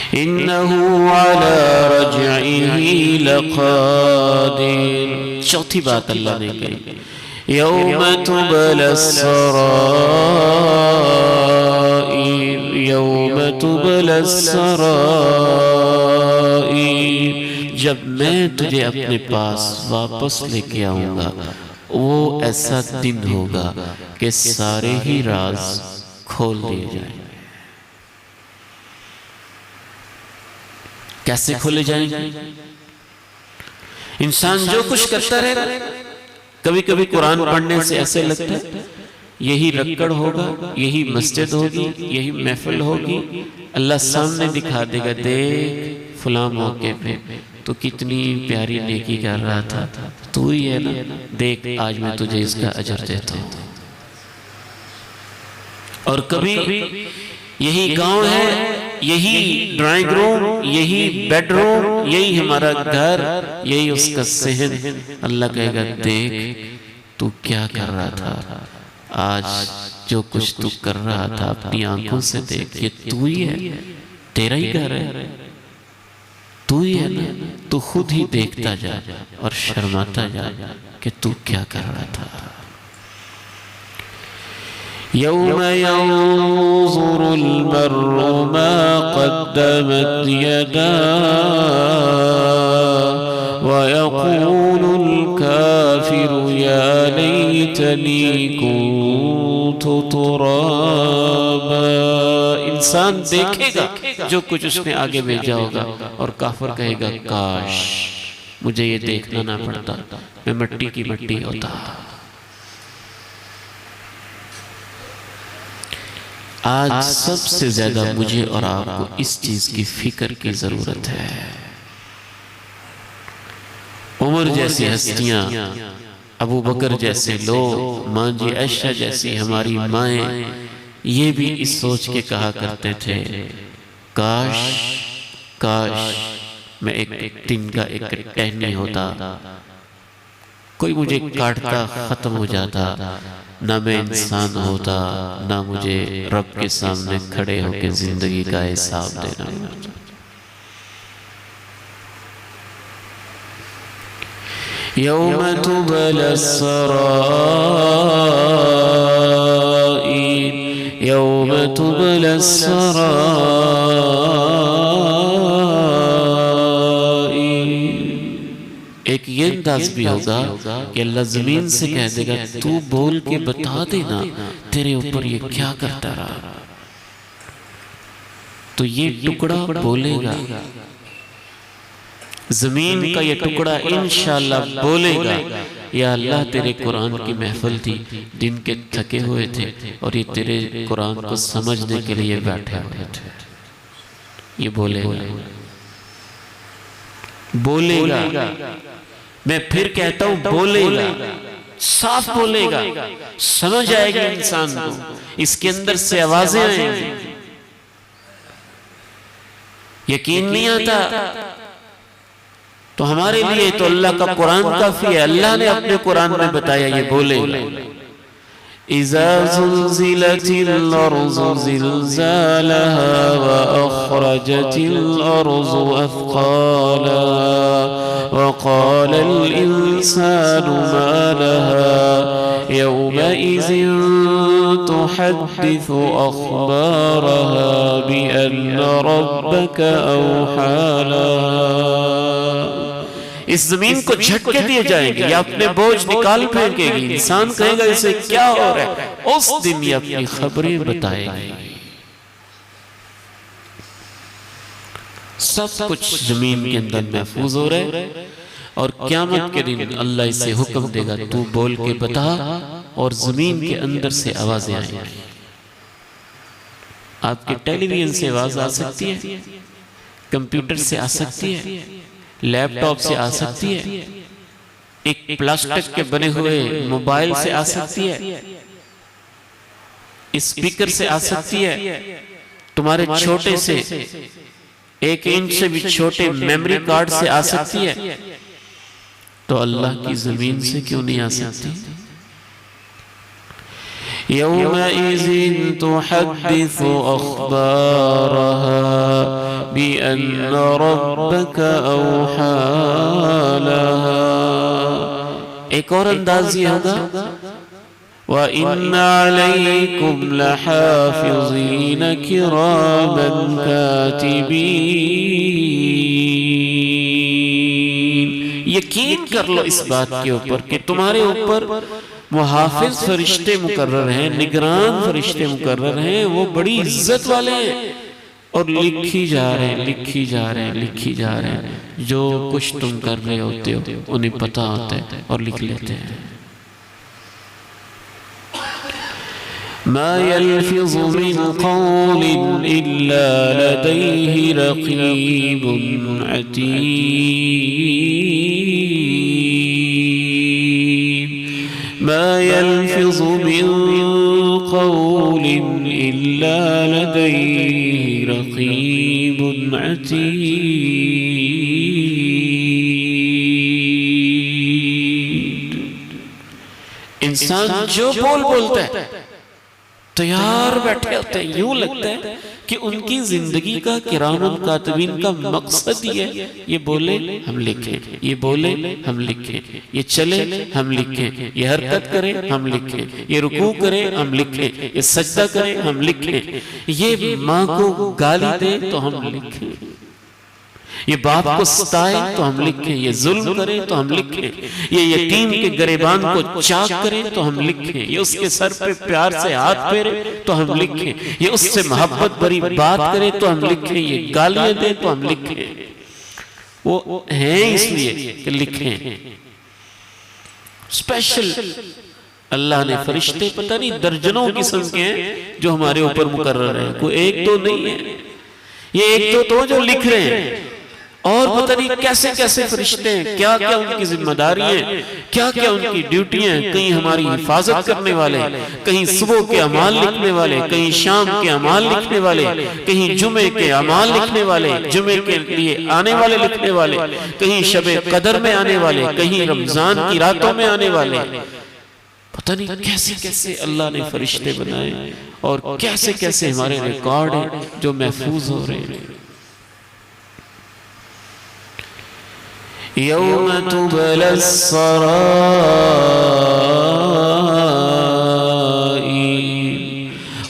إِنَّهُ عَلَى رَجْعِهِ لَقَادِرٌ۔ چوتھی بات اللہ نے کہی، يَوْمَ تُبْلَى السَّرَائِرُ يَوْمَ تُبْلَى السَّرَائِرُ، جب میں تجھے اپنے پاس واپس لے کے آؤں گا، وہ ایسا دن ہوگا کہ سارے ہی راز کھول دیے جائیں گے۔ کیسے کھولے جائیں گے؟ انسان جو کچھ کرتا رہے، کبھی کبھی قرآن پڑھنے سے ایسے لگتا ہے یہی رکڑ ہوگا، یہی مسجد ہوگی، یہی محفل ہوگی، اللہ سامنے دکھا دے گا، دیکھ فلاں موقع پہ تو کتنی پیاری نیکی کر رہا تھا، تو ہی ہے نا، دیکھ آج میں تجھے اس کا اجر دیتا ہوں۔ اور کبھی یہی گاؤں ہے، یہی ڈرائنگ روم، یہی بیڈ روم، یہی ہمارا گھر، یہی اس کا صحن، اللہ کہے گا دیکھ تو کیا کر رہا تھا؟ آج جو کچھ تو کر رہا تھا اپنی آنکھوں سے دیکھ، یہ تو ہی ہے، تیرا ہی گھر ہے، تو ہی ہے نا؟ تو خود ہی دیکھتا جا اور شرماتا جا کہ تو کیا کر رہا تھا۔ یوم ينظر المرء ما قدمت يداه ويقول الكافر يا ليتني كنت ترابا۔ انسان دیکھے گا جو کچھ اس نے آگے بھیجا ہوگا، اور کافر کہے گا کاش مجھے یہ دیکھنا نہ پڑتا، میں مٹی کی مٹی ہوتا۔ آج سب سے زیادہ مجھے اور آپ کو اس چیز کی فکر کی ضرورت ہے۔ عمر جیسی ہستیاں، ابو بکر جیسے لوگ، ماں جی عائشہ جیسی ہماری مائیں، یہ بھی اس سوچ کے کہا کرتے تھے کاش میں ایک دن کا ایک ٹہنی ہوتا، کوئی مجھے کاٹتا ختم ہو جاتا، نہ میں انسان ہوتا، نہ مجھے رب کے سامنے کھڑے ہو کے زندگی کا حساب دینا ہوتا۔ یوم تبلی السرائر، یوم تبلی السرائر۔ ایک یہ انداز بھی ہوگا کہ اللہ زمین سے کہہ دے گا تو بول کے بتا دینا تیرے اوپر یہ کیا کرتا رہا۔ تو یہ ٹکڑا بولے گا، زمین کا یہ ٹکڑا انشاءاللہ بولے گا یا اللہ تیرے قرآن کی محفل تھی، دن کے تھکے ہوئے تھے اور یہ تیرے قرآن کو سمجھنے کے لیے بیٹھے ہوئے تھے۔ یہ بولے گا، میں پھر کہتا ہوں بولے گا، صاف بولے گا، سمجھ آئے گا انسان کو، اس کے اندر سے آوازیں آئیں گی۔ یقین نہیں آتا تو ہمارے لیے تو اللہ کا قرآن کافی ہے۔ اللہ نے اپنے قرآن میں بتایا یہ بولے گا۔ اذا زلزلت الارض زلزالها واخرجت الارض اثقالها وقال الانسان ما لها يومئذ تحدث اخبارها بان ربك اوحى لها۔ اس زمین کو جھٹکے دیے جائیں گے، یا اپنے بوجھ نکال پھینکے گی، انسان کہے گا اسے کیا ہو رہا ہے، اس دن یہ اپنی خبریں بتائے گی۔ سب کچھ زمین کے اندر محفوظ ہو رہا ہے، اور قیامت کے دن اللہ اسے حکم دے گا تو بول کے بتا، اور زمین کے اندر سے آوازیں آئیں گی۔ آپ کے ٹیلی ویژن سے آواز آ سکتی ہے، کمپیوٹر سے آ سکتی ہے، لیپ ٹاپ سے آ سکتی ہے، ایک پلاسٹک کے بنے ہوئے موبائل سے آ سکتی ہے، اسپیکر سے آ سکتی ہے، تمہارے چھوٹے سے 1 انچ سے بھی چھوٹے میموری کارڈ سے آ سکتی ہے، تو اللہ کی زمین سے کیوں نہیں آ سکتی؟ يومئذ تحدث أخبارها بأن ربك أوحى لها۔ ایک اور انداز یہ ہوگا وَإِنَّ عَلَيْكُمْ لَحَافِظِينَ كِرَامًا كَاتِبِينَ۔ یقین کر لو اس بات کے اوپر کہ تمہارے اوپر محافظ فرشتے مقرر ہیں، نگران فرشتے مقرر ہیں، وہ بڑی عزت والے ہیں، اور لکھی جا رہے ہیں، لکھی جا رہے ہیں، لکھی جا رہے ہیں۔ جو کچھ تم کر رہے ہوتے ہو انہیں پتا ہوتا ہے اور لکھ لیتے ہیں۔ ما يلفظ من قول إلا لديه رقيب عتيد۔ ما يلفظ من قول إلا لديه رقيب عتيد۔ انسان جو بولتا ہے تیار بیٹھے ہوتے ہیں، یوں لگتا ہے کہ ان کی زندگی کا کرام الکاتبین کا مقصد یہ ہے، یہ بولے ہم لکھیں، یہ بولے ہم لکھیں، یہ چلے ہم لکھیں، یہ حرکت کرے ہم لکھیں، یہ رکوع کرے ہم لکھیں، یہ سجدہ کرے ہم لکھیں، یہ ماں کو گالی دے تو ہم لکھیں، یہ باپ کو ستائے تو ہم لکھیں، یہ ظلم کرے تو ہم لکھیں، یہ یتیم کے گریبان کو چاک کرے تو ہم لکھیں، یہ اس کے سر پہ پیار سے ہاتھ پھیرے تو ہم لکھیں، یہ اس سے محبت بری بات کرے تو ہم لکھیں، یہ گالیاں دے تو ہم لکھیں۔ وہ ہیں اس لیے کہ لکھیں۔ اسپیشل اللہ نے فرشتے پتہ نہیں درجنوں قسم کے ہیں جو ہمارے اوپر مقرر ہیں، کوئی ایک تو نہیں ہے، یہ ایک تو جو لکھ رہے ہیں، اور پتہ نہیں کیسے کیسے فرشتے ہیں، کیا کیا ان کی ذمہ داری ہیں، کیا کیا ان کی ڈیوٹی ہیں، کہیں ہماری حفاظت کرنے والے، کہیں صبح کے اعمال لکھنے والے، کہیں شام کے اعمال لکھنے والے، کہیں جمعے کے اعمال لکھنے والے، جمعے کے لیے آنے والے لکھنے والے، کہیں شب قدر میں آنے والے، کہیں رمضان کی راتوں میں آنے والے۔ پتہ نہیں کیسے کیسے اللہ نے فرشتے بنائے اور کیسے کیسے ہمارے ریکارڈ ہیں جو محفوظ ہو رہے ہیں۔ یوم تبلی السرائر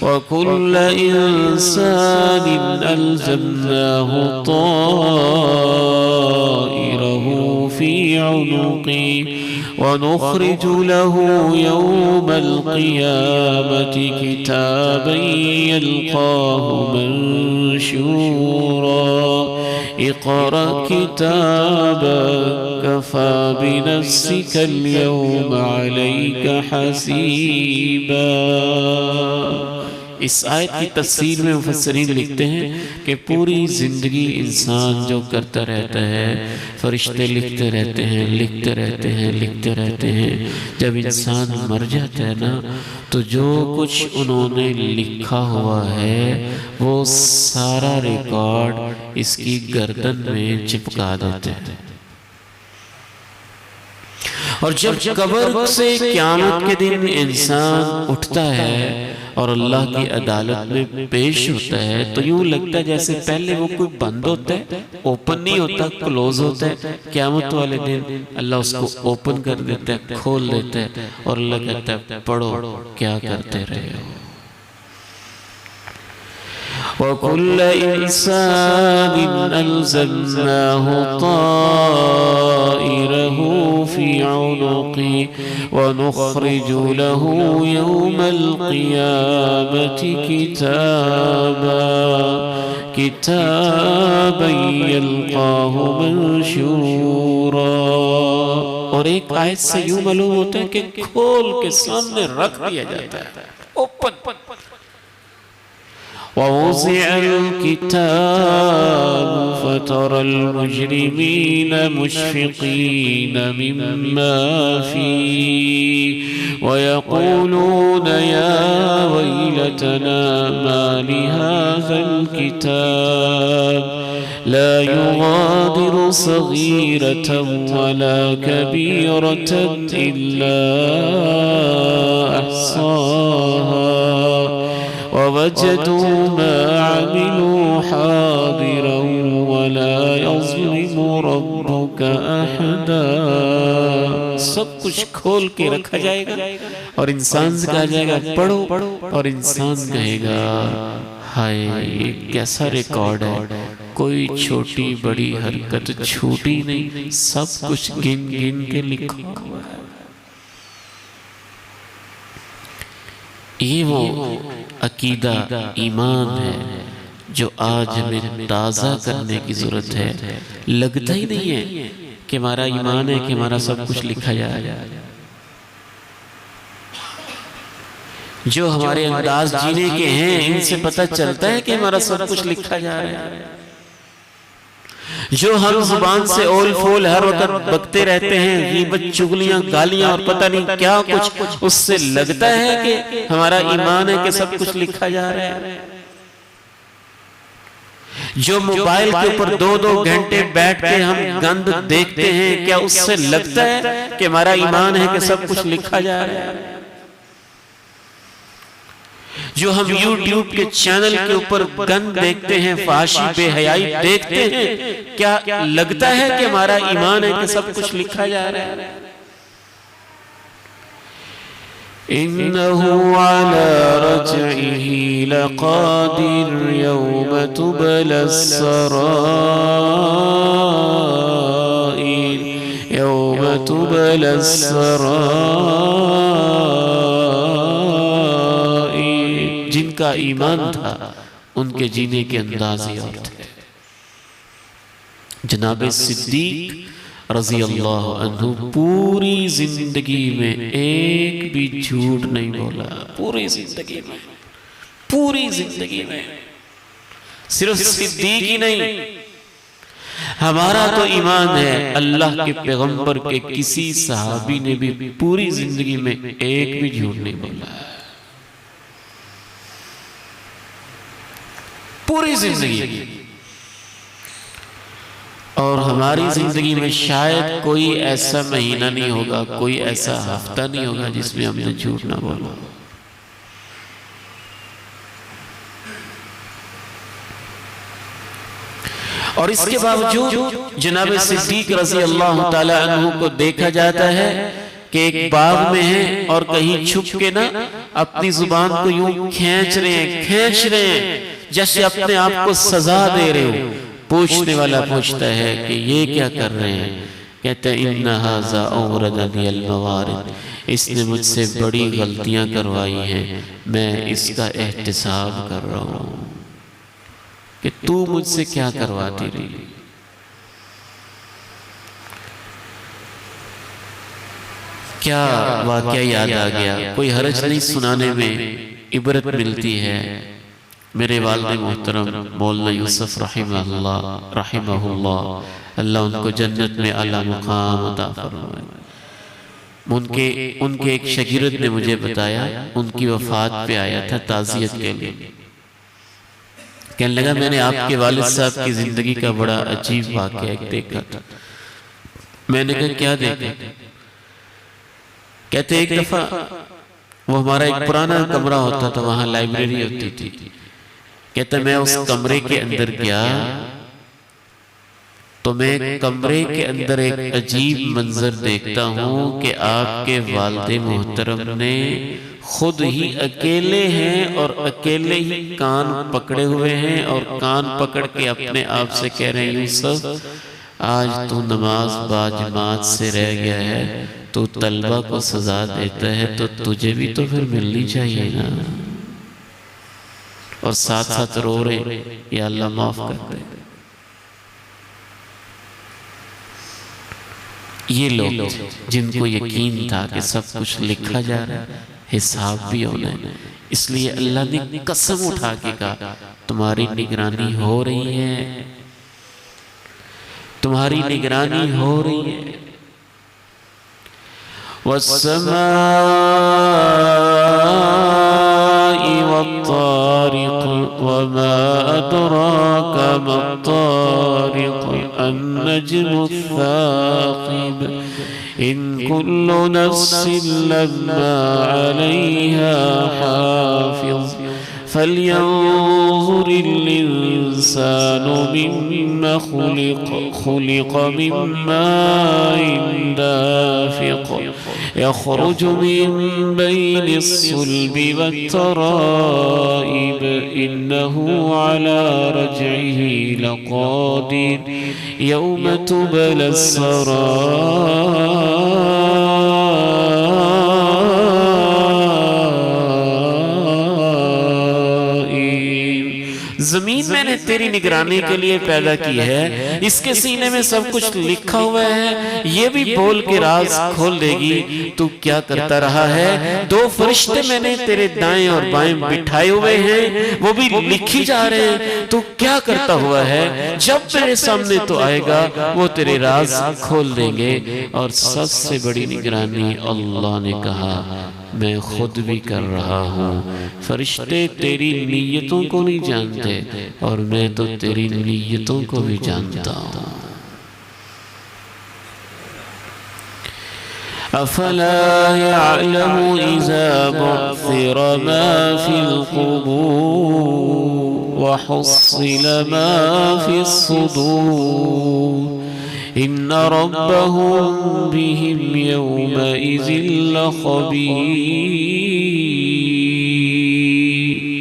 وکل انسان الزمناه طائره في عنقه ونخرج له يوم القيامة كتابا يلقاه منشورا اقرأ كتابك كفى بنفسك اليوم عليك حسيبا۔ اس آیت کی تفسیر میں مفسرین لکھتے ہیں کہ پوری زندگی انسان جو کرتا رہتا ہے، فرشتے لکھتے رہتے ہیں، لکھتے رہتے ہیں، لکھتے رہتے ہیں۔ جب انسان مر جاتا ہے نا تو جو کچھ انہوں نے لکھا ہوا ہے وہ سارا ریکارڈ اس کی گردن میں چپکا دیتے ہیں، اور جب قبر سے قیامت کے دن انسان اٹھتا ہے اور اللہ کی عدالت میں پیش ہوتا ہے تو یوں لگتا ہے جیسے پہلے وہ کوئی بند ہوتا ہے، اوپن نہیں ہوتا، کلوز ہوتا ہے۔ قیامت والے دن اللہ اس کو اوپن کر دیتا ہے، کھول دیتا ہے، اور اللہ کہتا ہے پڑھو کیا کرتے رہے ہو۔ وَكُلَّ إِنسَانٍ أَلْزَمْنَاهُ طَائِرَهُ فِي عُنُقِهِ وَنُخْرِجُ لَهُ يَوْمَ الْقِيَامَةِ كِتَابًا يَلْقَاهُ مَنشُورًا۔ اور ایک آیت سے یوں معلوم ہوتا ہے کہ کھول کے سامنے رکھ دیا جاتا ہے، اوپن۔ ووضع الكتاب فترى المجرمين مشفقين مما فيه ويقولون يا ويلتنا ما لهذا الكتاب لا يغادر صغيرة ولا كبيرة إلا أحصاها ووجدوا ما عملوا حاضرا ولا يظلم ربك أحدا۔ سب کچھ کھول کے رکھا جائے گا اور انسان سے کہا جائے گا پڑھو، اور انسان کہے گا ہائے یہ کیسا ریکارڈ ہے، کوئی چھوٹی بڑی حرکت چھوٹی نہیں، سب کچھ گن گن کے لکھا ہوا ہے۔ یہ وہ عقیدہ ایمان ہے جو آج ہمیں تازہ کرنے کی ضرورت ہے۔ لگتا ہی نہیں ہے کہ ہمارا ایمان ہے کہ ہمارا سب کچھ لکھا جائے، جو ہمارے انداز جینے کے ہیں ان سے پتہ چلتا ہے کہ ہمارا سب کچھ لکھا جا رہا ہے۔ جو ہم زبان سے اول فول ہر وقت بکتے رہتے ہیں، غیبت، چغلیاں، گالیاں اور پتہ نہیں کیا کچھ، اس سے لگتا ہے کہ ہمارا ایمان ہے کہ سب کچھ لکھا جا رہا ہے۔ جو موبائل کے اوپر 2-2 گھنٹے بیٹھ کے ہم گند دیکھتے ہیں، کیا اس سے لگتا ہے کہ ہمارا ایمان ہے کہ سب کچھ لکھا جا رہا ہے؟ جو ہم یوٹیوب کے چینل کے اوپر گند دیکھتے ہیں، فحاشی بے حیائی دیکھتے ہیں، کیا لگتا ہے کہ ہمارا ایمان ہے کہ سب کچھ لکھا جا رہا ہے؟ إِنَّهُ عَلَى رَجْعِهِ لَقَادِرٌ يَوْمَ تُبْلَى السَّرَائِرُ يَوْمَ تُبْلَى السَّرَائِرُ جن کا ایمان تھا ان کے جینے کے انداز ہی اور تھے۔ جناب صدیق رضی اللہ عنہ پوری زندگی میں ایک بھی جھوٹ نہیں بولا، پوری زندگی میں صرف صدیق ہی نہیں، ہمارا تو ایمان ہے اللہ کے پیغمبر کے کسی صحابی نے بھی پوری زندگی میں ایک بھی جھوٹ نہیں بولا، پوری زندگی۔ اور ہماری زندگی میں شاید کوئی ایسا مہینہ نہیں ہوگا، کوئی ایسا ہفتہ نہیں ہوگا جس میں ہم نے جھوٹ نہ بولا۔ اور اس کے باوجود جناب صدیق رضی اللہ تعالی عنہ کو دیکھا جاتا ہے کہ ایک باغ میں ہیں اور کہیں چھپ کے نا اپنی زبان کو یوں کھینچ رہے ہیں جیسے اپنے آپ کو سزا دے رہے ہو۔ پوچھنے والا پوچھتا ہے کہ یہ کیا کر رہے ہیں؟ کہتے ہیں اِنَّ هَذَا أَوْرَدَنِيَ الْمَوَارِدِ، اس نے مجھ سے بڑی غلطیاں کروائی ہیں، میں اس کا احتساب کر رہا ہوں کہ تو مجھ سے کیا کرواتی رہی۔ کیا واقعہ یاد آ گیا؟ کوئی حرج نہیں سنانے میں، عبرت ملتی ہے۔ میرے والد محترم مولانا یوسف رحمہ اللہ، اللہ ان کو جنت میں اعلیٰ مقام عطا فرمائے، ان کے ایک شاگرد نے مجھے بتایا، ان کی وفات پہ آیا تھا تعزیت کے لیے، کہنے لگا میں نے آپ کے والد صاحب کی زندگی کا بڑا عجیب واقعہ دیکھا تھا۔ میں نے کہا کیا دیکھا؟ کہتے ایک دفعہ وہ ہمارا ایک پرانا کمرہ ہوتا تھا، وہاں لائبریری ہوتی تھی، کہتا میں اس کمرے کے اندر گیا تو میں کمرے کے اندر ایک عجیب منظر دیکھتا ہوں کہ آپ کے والد محترم نے خود ہی اکیلے ہیں اور اکیلے ہی کان پکڑے ہوئے ہیں، اور کان پکڑ کے اپنے آپ سے کہہ رہے ہیں یوسف آج تو نماز با جماعت سے رہ گیا ہے، تو طلبہ کو سزا دیتا ہے تو تجھے بھی تو پھر ملنی چاہیے نا، اور ساتھ ساتھ رو رہے یا اللہ معاف کر دے۔ یہ لوگ جن کو یقین تھا کہ سب کچھ لکھا جا رہا ہے، حساب بھی ہونا ہے، اس لیے اللہ نے قسم اٹھا کے کہا تمہاری نگرانی ہو رہی ہے، تمہاری نگرانی ہو رہی ہے۔ وَالسَّمَاءِ وَالطَّارِقِ وَمَا أَدْرَاكَ مَا الطَّارِقُ النَّجْمُ الثَّاقِبُ إِن كُلُّ نَفْسٍ لَمَّا عَلَيْهَا حَافِظٌ فَلْيَنظُرِ الْإِنسَانُ مِمَّا خُلِقَ مِن مَّاءٍ دَافِقٍ يَخْرُجُ مِن بَيْنِ الصُّلْبِ وَالتَّرَائِبِ إِنَّهُ عَلَى رَجْعِهِ لَقَادِرٌ يَوْمَ تُبْلَى زمین میں نے تیری نگرانی کے لیے پیدا کی ہے، اس کے سینے میں سب کچھ لکھا ہوا ہے، یہ بھی بول کے راز کھول دے گی تو کیا کرتا رہا ہے۔ 2 فرشتے میں نے تیرے دائیں اور بائیں بٹھائے ہوئے ہیں، وہ بھی لکھی جا رہے ہیں، تو کیا کرتا ہوا ہے۔ جب میرے سامنے تو آئے گا وہ تیرے راز کھول دیں گے۔ اور سب سے بڑی نگرانی اللہ نے کہا میں خود بھی کر رہا ہوں۔ فرشتے تیری نیتوں کو نہیں جانتے اور میں تو تیری نیتوں کو بھی جانتا ہوں۔ افلا يعلم اذا بعثر ما في القبور وحصل ما في الصدور ان ربهم بهم يومئذ لخبير۔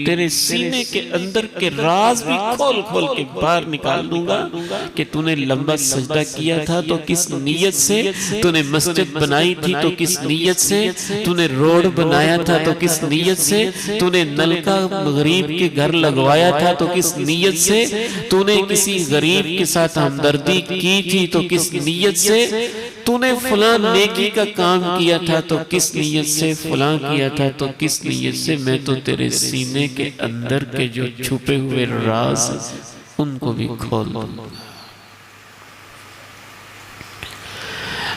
تیرے سینے کے اندر کے راز بھی کھول کھول کے باہر نکال دوں گا کہ تو نے لمبا سجدہ کیا تھا تو کس نیت سے، تو نے مسجد بنائی تھی تو کس نیت سے، تو نے روڈ بنایا تھا تو کس نیت سے، تو نے نلکا غریب کے گھر لگوایا تھا تو کس نیت سے، تو نے کسی غریب کے ساتھ ہمدردی کی تھی تو کس نیت سے، تو نے فلاں نیکی کا کام کیا تھا تو کس نیت سے، فلاں کیا تھا تو کس نیت سے۔ میں تو تیرے سینے کے اندر کے جو چھپے ہوئے راز ان کو بھی کھول دوں گا۔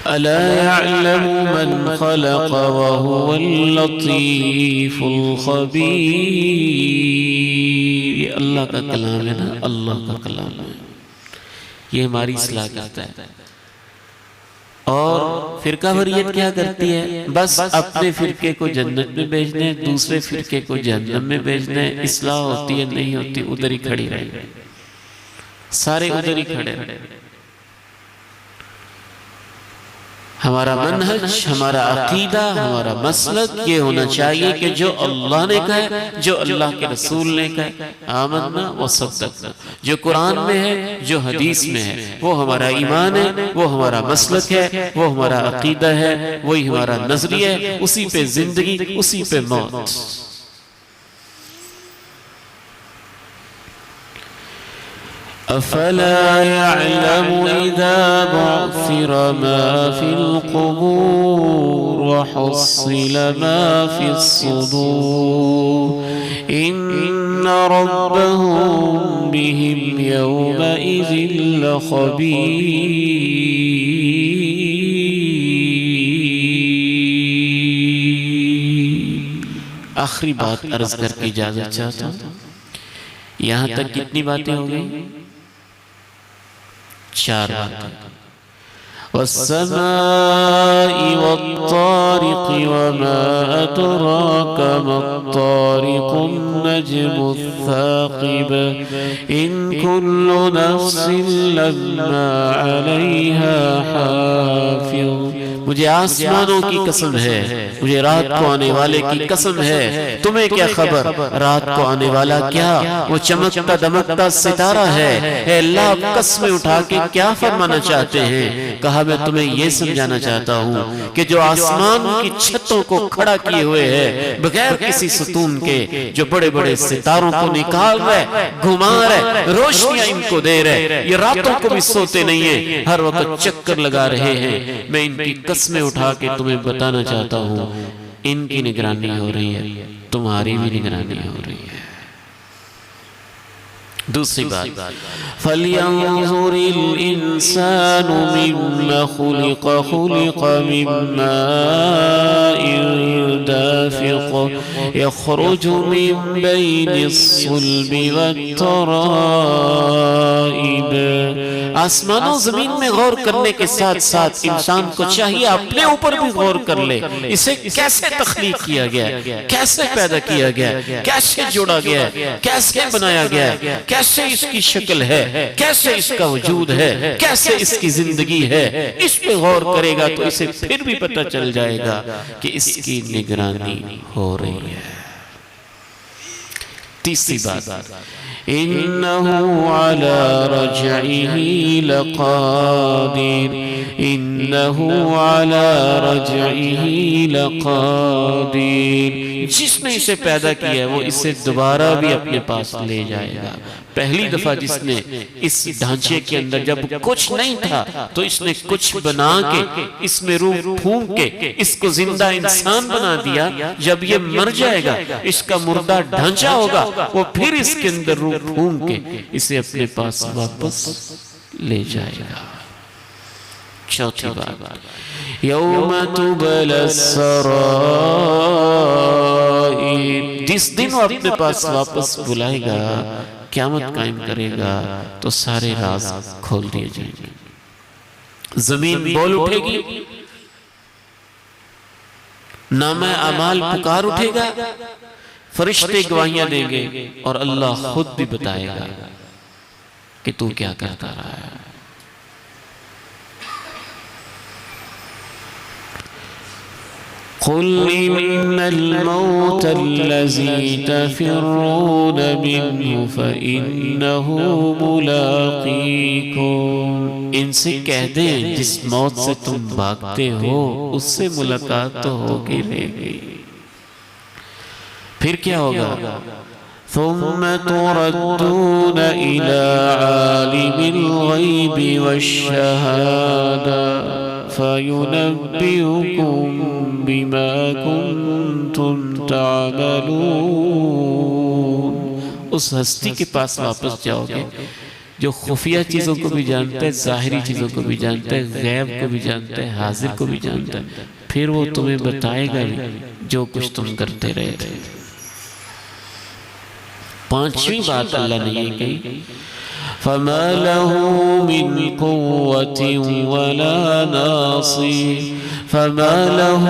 ألا يعلم من خلق وهو اللطيف الخبير۔ یہ اللہ کا کلام ہے نا، اللہ کا کلام ہے، یہ ہماری اصلاح کرتا ہے۔ اور فرقہ وریت کیا کرتی ہے؟ بس اپنے فرقے کو جنت میں بھیجنا ہے، دوسرے فرقے کو جہنم میں بھیجنا ہے۔ اصلاح ہوتی ہے نہیں ہوتی، ادھر ہی کھڑی رہے، سارے ادھر ہی کھڑے رہے۔ ہمارا منہج، ہمارا عقیدہ، ہمارا مسلک یہ ہونا چاہیے کہ جو اللہ نے کہا ہے، جو اللہ کے رسول نے کہا ہے، آمنا و صدقنا، جو قرآن میں ہے، جو حدیث میں ہے، وہ ہمارا ایمان ہے، وہ ہمارا مسلک ہے، وہ ہمارا عقیدہ ہے، وہی ہمارا نظریہ ہے، اسی پہ زندگی، اسی پہ موت۔ أفلا يعلم إذا بعثر ما في القبور وحصل ما في الصدور إن ربهم بهم يومئذ لخبير۔ آخری بات عرض کر کے اجازت چاہتا ہوں۔ یہاں تک کتنی باتیں ہو گئی؟ 4 باتیں۔ والسماء والطارق وما أدراك ما الطارق النجم الثاقب إن كل نفس لما عليها حافظ۔ مجھے آسمانوں کی قسم ہے، مجھے رات کو آنے والے کی قسم ہے، تمہیں کیا خبر رات کو آنے والا کیا، وہ چمکتا دمکتا ستارہ ہے۔ اے اللہ آپ قسمیں اٹھا کے کیا فرمانا چاہتے ہیں؟ کہا میں تمہیں یہ سمجھانا چاہتا ہوں کہ جو آسمان کی چھتوں کو کھڑا کیے ہوئے ہے بغیر کسی ستون کے، جو بڑے بڑے ستاروں کو نکال رہے، گھما رہے، روشنیاں ان کو دے رہے، یہ راتوں کو بھی سوتے نہیں ہیں، ہر وقت چکر لگا رہے ہیں۔ میں ان کی قسمیں اٹھا کے تمہیں بتانا چاہتا ہوں، ان کی نگرانی ہو رہی ہے، تمہاری بھی نگرانی ہو رہی ہے۔ دوسری بات، فَلْيَنْظُرِ الْإِنسَانُ مِمَّا خُلِقَ خُلِقَ مِن مَّاءٍ دَافِقٍ يَخْرُجُ مِن بَيْنِ الصُّلْبِ وَالتَّرَائِبِ۔ آسمان و زمین میں غور کرنے کے ساتھ ساتھ انسان کو چاہیے اپنے اوپر بھی غور کر لے، اسے کیسے تخلیق کیا گیا، کیسے پیدا کیا گیا، کیسے جوڑا گیا، کیسے بنایا گیا، کیسے اس کی شکل ہے، کیسے اس کا وجود ہے، کیسے اس کی زندگی ہے۔ اس پہ غور کرے گا تو اسے پھر بھی پتہ چل جائے گا کہ اس کی نگرانی ہو رہی ہے۔ تیسری بات، إِنَّهُ عَلَى رَجْعِهِ لَقَادِرٌ إِنَّهُ عَلَى رَجْعِهِ لَقَادِرٌ۔ جس نے اسے پیدا کیا ہے وہ اسے دوبارہ بھی اپنے پاس لے جائے گا۔ پہلی دفعہ جس نے اس ڈھانچے کے اندر جب کچھ نہیں تھا تو اس نے کچھ بنا کے اس میں روح پھونک کے اس کو زندہ انسان بنا دیا۔ جب یہ مر جائے گا اس کا مردہ ڈھانچہ ہوگا، وہ پھر اس کے اندر روح پھونک کے اسے اپنے پاس واپس لے جائے گا۔ چوتھی بات، یوم تبلی السرائر جس دن وہ اپنے پاس واپس بلائے گا، قیامت قائم کرے گا، تو سارے راز کھول دیے جائیں گے، زمین بول اٹھے گی، نامہ اعمال پکار اٹھے گا، فرشتے گواہیاں دیں گے، اور اللہ خود بھی بتائے گا کہ تو کیا کرتا رہا ہے۔ قُلْ إِنَّ الْمَوْتَ الَّذِي تَفِرُّونَ مِنْهُ فَإِنَّهُ مُلَاقِيكُمْ، ان سے کہہ دیں جس موت سے تم بھاگتے ہو اس سے ملاقات تو ہوگی رہے گی۔ پھر کیا ہوگا؟ ثُمَّ تُرَدُّونَ إِلَىٰ عَالِمِ الْغَيْبِ وَالشَّهَادَةِ فَيُنَبِّئُكُم بِمَا كُنتُمْ تَعْمَلُونَ، اس ہستی کے پاس واپس جاؤ گے جو خفیہ چیزوں کو بھی جانتا ہے، ظاہری چیزوں کو بھی جانتا ہے، غیب کو بھی جانتا ہے، حاضر کو بھی جانتا ہے، پھر وہ تمہیں بتائے گا جو کچھ تم کرتے رہے تھے۔ پانچویں بات اللہ نے یہ کہی، فَمَا لَهُ مِن قُوَّةٍ وَلَا نَاصِرٍ، فَمَا لَهُ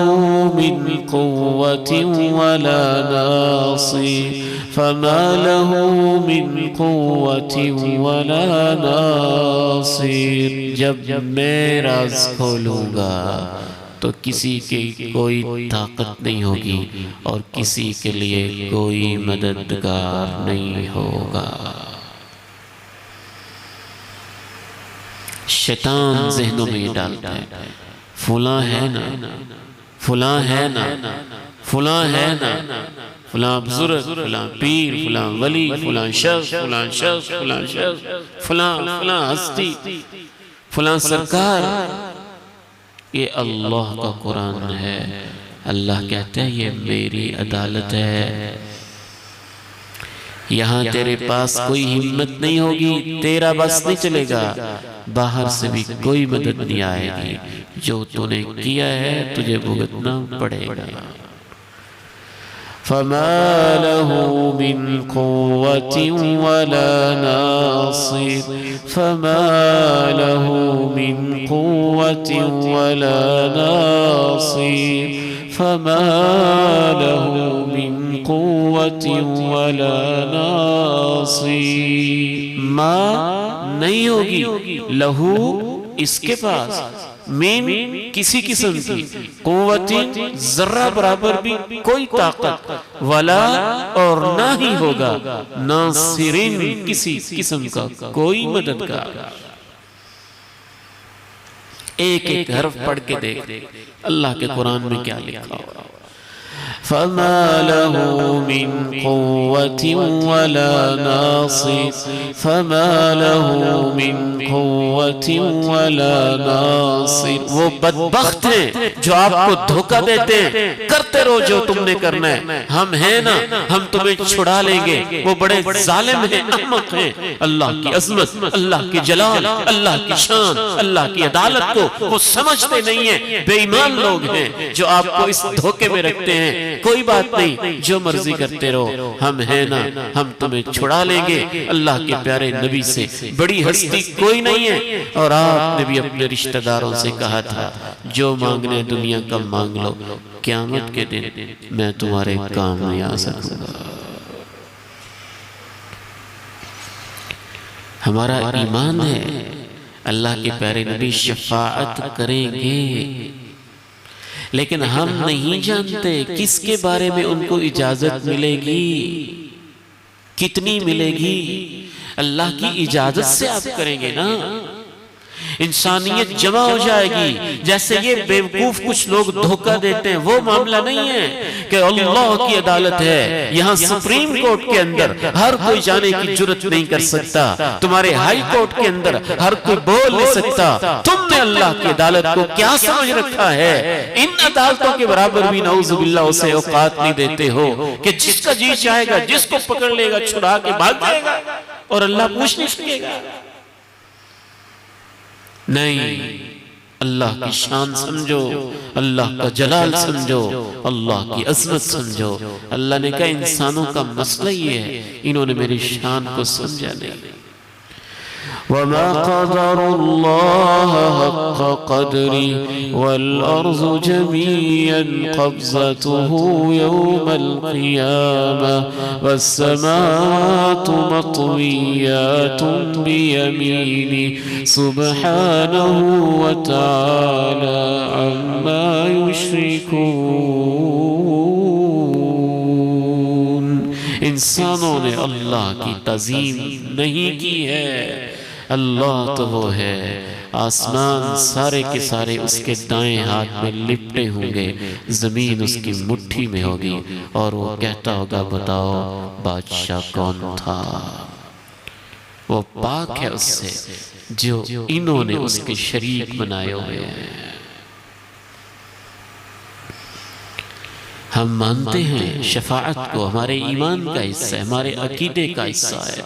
مِن قُوَّةٍ وَلَا نَاصِرٍ، فَمَا لَهُ مِن قُوَّةٍ وَلَا نَاصِرٍ۔ جب میں راز کھولوں گا تو کسی کی کوئی طاقت نہیں ہوگی اور کسی کے لیے کوئی مددگار نہیں ہوگا۔ شیطان ذہنوں میں یہ ڈالتا ہے، فلاں ہے نا، فلاں ہے نا، فلاں ہے نا، فلاں بزرگ، فلاں پیر، فلاں ولی، فلاں شخص، فلاں شخص، فلاں شخص، فلاں ہستی، فلاں سرکار۔ یہ اللہ کا قرآن ہے، اللہ کہتا ہے یہ میری عدالت ہے، یہاں تیرے پاس کوئی ہمت نہیں ہوگی، تیرا بس نہیں چلے گا، باہر سے بھی کوئی مدد نہیں آئے گی، جو تو نے کیا ہے تجھے بھگتنا پڑے گا۔ فَمَا لَهُ مِن قُوَّةٍ وَلَا نَاصِرٍ، فَمَا لَهُ مِن قُوَّةٍ وَلَا نَاصِرٍ، فَمَا لَهُ مِن قُوَّةٍ وَلَا نَاصِرٍ۔ ما نہیں ہوگی، لہو اس کے پاس، من کسی قسم کی، قوت ذرہ برابر بھی کوئی طاقت، ولا اور نہ ہی ہوگا، ناصرین کسی قسم کا کوئی مددگار۔ ایک ایک حرف پڑھ کے دیکھ اللہ کے قرآن میں کیا لکھا ہوا۔ فَمَا لَهُ مِن قُوَّةٍ وَلَا نَاصِرٍ، فَمَا لَهُ مِن قُوَّةٍ وَلَا نَاصِرٍ۔ وہ بدبخت ہیں جو آپ کو دھوکہ دیتے ہیں، کرتے رہو جو تم نے کرنا ہے، ہم ہیں نا، ہم تمہیں چھڑا لیں گے۔ وہ بڑے ظالم ہیں، احمق ہیں، اللہ کی عظمت، اللہ کی جلال، اللہ کی شان، اللہ کی عدالت کو وہ سمجھتے نہیں ہیں، بے ایمان لوگ ہیں جو آپ کو اس دھوکے میں رکھتے ہیں۔ کوئی بات نہیں، جو مرضی کرتے رہو، ہم ہیں نا، ہم تمہیں چھڑا لیں گے۔ اللہ کے پیارے نبی سے بڑی ہستی کوئی نہیں ہے، اور آپ نے بھی اپنے رشتہ داروں سے کہا تھا جو مانگنے دنیا کا مانگ لو، قیامت کے دن میں تمہارے کام نہیں آ سکوں گا۔ ہمارا ایمان ہے اللہ کے پیارے نبی شفاعت کریں گے، لیکن ہم نہیں جانتے کس کے بارے میں ان کو اجازت ملے گی، کتنی ملے گی۔ اللہ کی اجازت سے آپ کریں گے نا، انسانیت جمع ہو جائے گی۔ جیسے یہ بیوقوف کچھ لوگ دھوکہ دیتے ہیں، وہ معاملہ نہیں ہے کہ اللہ کی عدالت ہے، یہاں سپریم کورٹ کے اندر ہر کوئی جانے کی جرت نہیں کر سکتا، تمہارے ہائی کورٹ کے اندر ہر کوئی بول نہیں سکتا۔ تم نے اللہ کی عدالت کو کیا سمجھ رکھا ہے؟ ان عدالتوں کے برابر بھی نعوذ باللہ اسے اوقات نہیں دیتے ہو کہ جس کا جی چاہے گا، جس کو پکڑ لے گا چھڑا کے بھاگ جائے گا اور اللہ پوچھ نہیں سکے گا۔ نہیں، اللہ کی شان سمجھو، اللہ کا جلال سمجھو، اللہ کی عظمت سمجھو۔ اللہ نے کہا انسانوں کا مسئلہ یہ ہے، انہوں نے میری شان کو سمجھا نہیں۔ وَمَا قَدَرُ اللَّهَ حَقَّ قَدْرِهِ وَالْأَرْضُ جَمِيعًا قَبْضَتُهُ يَوْمَ الْقِيَامَةِ وَالسَّمَاوَاتُ مَطْوِيَّاتٌ بِيَمِينِهِ سُبْحَانَهُ وَتَعَالَى عَمَّا يُشْرِكُونَ۔ انسانوں نے اللہ کی تعظیم نہیں کی ہے۔ اللہ تو وہ ہے، آسمان سارے کے سارے اس کے دائیں ہاتھ میں لپٹے ہوں گے، زمین اس کی مٹھی میں ہوگی، اور وہ کہتا ہوگا بتاؤ بادشاہ کون تھا۔ وہ پاک ہے اس سے جو انہوں نے اس کے شریک بنائے ہوئے ہیں۔ ہم مانتے ہیں شفاعت کو، ہمارے ایمان کا حصہ ہے، ہمارے عقیدے کا حصہ ہے۔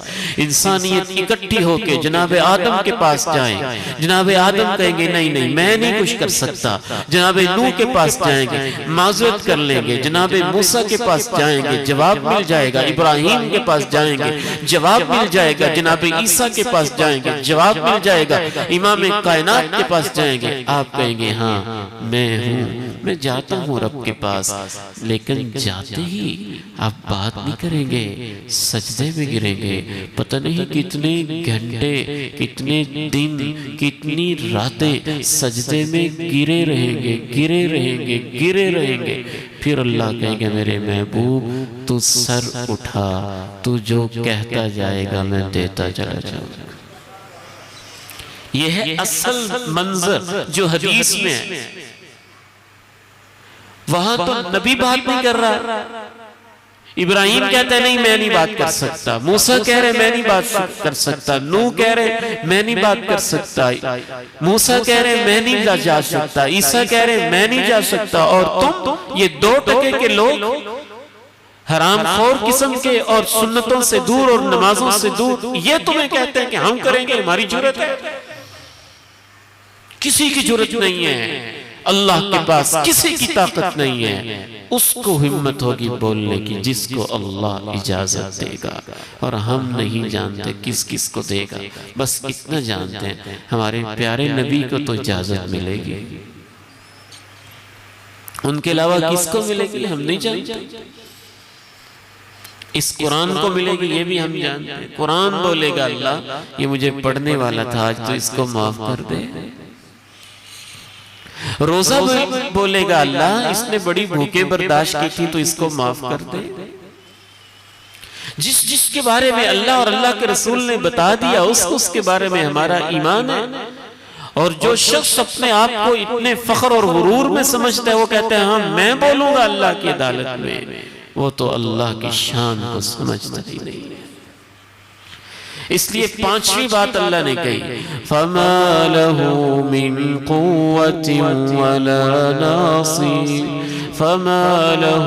انسانیت اکٹھی ہو کے جناب آدم کے پاس جائیں، جناب آدم کہیں گے نہیں نہیں میں نہیں کچھ کر سکتا، جناب نوح کے پاس جائیں گے معذرت کر لیں گے، جناب موسیٰ کے پاس جائیں گے جواب مل جائے گا، ابراہیم کے پاس جائیں گے جواب مل جائے گا، جناب عیسیٰ کے پاس جائیں گے جواب مل جائے گا، امام کائنات کے پاس جائیں گے، آپ کہیں گے ہاں میں ہوں، میں جاتا ہوں رب کے پاس، لیکن جاتے ہی آپ بات نہیں کریں گے، سجدے میں گریں گے، پتہ نہیں کتنے گھنٹے کتنے دن کتنی راتیں سجدے میں گرے رہیں گے گرے رہیں گے گرے رہیں گے۔ پھر اللہ کہیں گے میرے محبوب تو سر اٹھا، تو جو کہتا جائے گا میں دیتا چلا جاؤں گا۔ یہ ہے اصل منظر جو حدیث میں ہے۔ وہاں تو نبی بات نہیں کر رہا، ابراہیم کہتا ہے نہیں میں نہیں بات کر سکتا، موسیٰ کہہ رہے میں نہیں بات کر سکتا، نوح کہہ رہے میں نہیں بات کر سکتا، موسیٰ کہہ رہے میں نہیں جا سکتا، عیسیٰ کہہ رہے میں نہیں جا سکتا، اور تم یہ 2% کے لوگ حرام خور قسم کے اور سنتوں سے دور اور نمازوں سے دور، یہ تمہیں کہتے ہیں کہ ہم کریں گے، ہماری جرت ہے؟ کسی کی جرت نہیں ہے، اللہ کے پاس کسی کی طاقت نہیں ہے، اس کو ہمت ہوگی بولنے کی جس کو اللہ اجازت دے گا، اور ہم نہیں جانتے کس کس کو دے گا، بس اتنا جانتے ہیں ہمارے پیارے نبی کو تو اجازت ملے گی، ان کے علاوہ کس کو ملے گی ہم نہیں جانتے۔ اس قرآن کو ملے گی یہ بھی ہم جانتے ہیں، قرآن بولے گا اللہ یہ مجھے پڑھنے والا تھا آج تو اس کو معاف کر دے، روزہ بولے گا اللہ اس نے بڑی بھوکیں برداشت کی تھی تو اس کو معاف کر دے۔ جس کے بارے میں اللہ اور اللہ کے رسول نے بتا دیا اس کے بارے میں ہمارا ایمان ہے، اور جو شخص اپنے آپ کو اتنے فخر اور غرور میں سمجھتا ہے وہ کہتا ہے ہاں میں بولوں گا اللہ کی عدالت میں، وہ تو اللہ کی شان کو سمجھتا ہی نہیں۔ اس لیے 5ویں بات اللہ نے کہی فَمَا لَهُ مِن قُوَّةٍ وَلَا نَاصِرٍ فَمَا لَهُ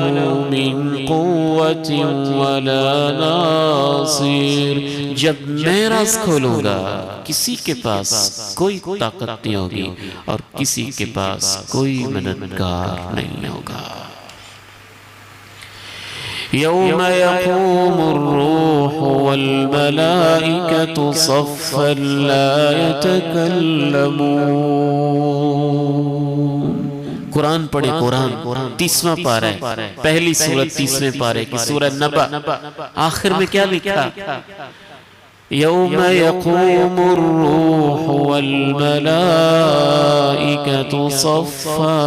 مِن قُوَّةٍ وَلَا نَاصِرٍ۔ جب میں راز کھولوں گا کسی کے پاس کوئی طاقت نہیں ہوگی اور کسی کے پاس کوئی مددگار نہیں ہوگا۔ يوم يقوم الروح والملائكة صفا لا يتكلمون۔ قرآن پڑھے، قرآن 30واں پارہ ہے، پہلی سورت 30ویں پارے کی سورہ نبا، آخر میں کیا لکھا؟ يوم يقوم الروح والملائكة صفا،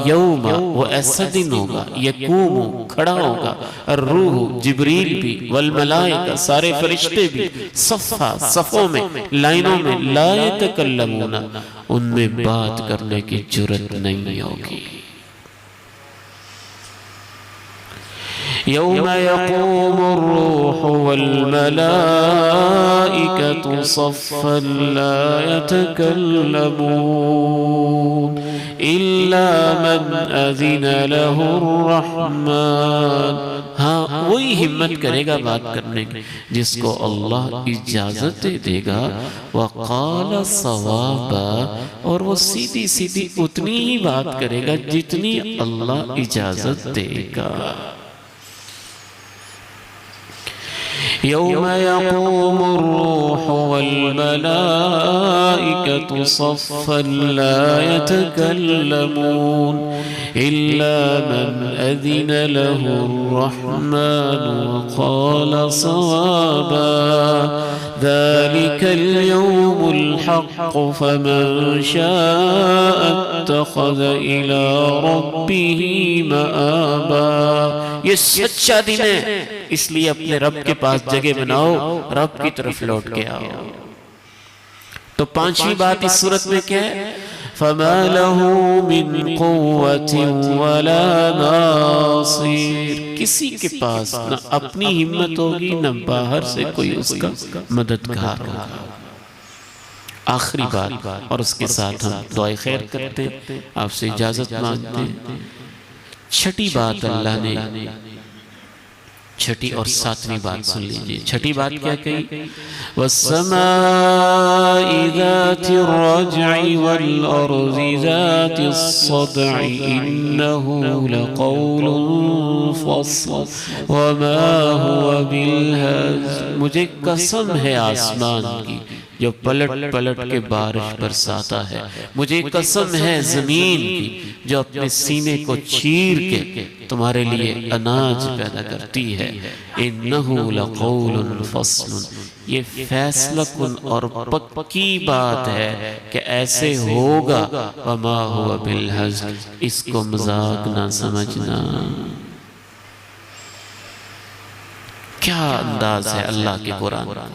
یوم وہ ایسا دن ہوگا، یقوم کھڑا ہوگا، الروح جبریل بھی، والملائکہ سارے فرشتے بھی، صفا صفوں میں لائنوں میں، لا يتکلمون ان میں بات کرنے کی جرت نہیں ہوگی۔ يوم يقوم الروح والملائكة صفا لا يتكلمون إلا من أذن له الرحمن، ہاں وہی ہمت کرے گا بات کرنے کی جس کو اللہ اجازت دے گا، وقال صوابا، اور وہ سیدھی سیدھی اتنی ہی بات کرے گا جتنی اللہ اجازت دے گا۔ يوم يقوم الروح والملائكة صفا لا يتكلمون إلا من أذن له الرحمن وقال صوابا، ذلك اليوم الحق فمن شاء اتخذ إلى ربه مآبا۔ یہ سچا دن ہے، اس لیے اپنے رب کے پاس جگہ بناؤ، رب کی طرف لوٹ کے آؤ۔ تو پانچویں بات اس صورت میں کیا ہے؟ فَمَا لَهُ مِن قُوَّةٍ وَلَا نَاصِرٍ، کسی کے پاس نہ اپنی ہمت ہوگی نہ باہر سے کوئی اس کا مددگار ہوگا۔ آخری بات، اور اس کے ساتھ ہم دعائے خیر کرتے ہیں، آپ سے اجازت مانگتے ہیں۔ چھٹی بات اللہ نے، چھٹی اور ساتویں بات سن لیجئے۔ چھٹی بات کیا کہی؟ وَالسَّمَاءِ ذَاتِ الرَّجْعِ وَالْأَرْضِ ذَاتِ الصَّدْعِ إِنَّهُ لَقَوْلٌ فَصْلٌ وَمَا هُوَ بِالْهَزْلِ، مجھے قسم ہے آسمان کی جو پلٹ پلٹ کے بارش برساتا ہے، مجھے قسم ہے زمین کی جو اپنے سینے کو چیر کے تمہارے لیے اناج پیدا کرتی ہے، انہو لقول فصل، یہ فیصلہ کن اور پکی بات ہے کہ ایسے ہوگا، وما ہوا بالہزل، اس کو مذاق نہ سمجھنا۔ کیا انداز ہے اللہ کے قرآن کا۔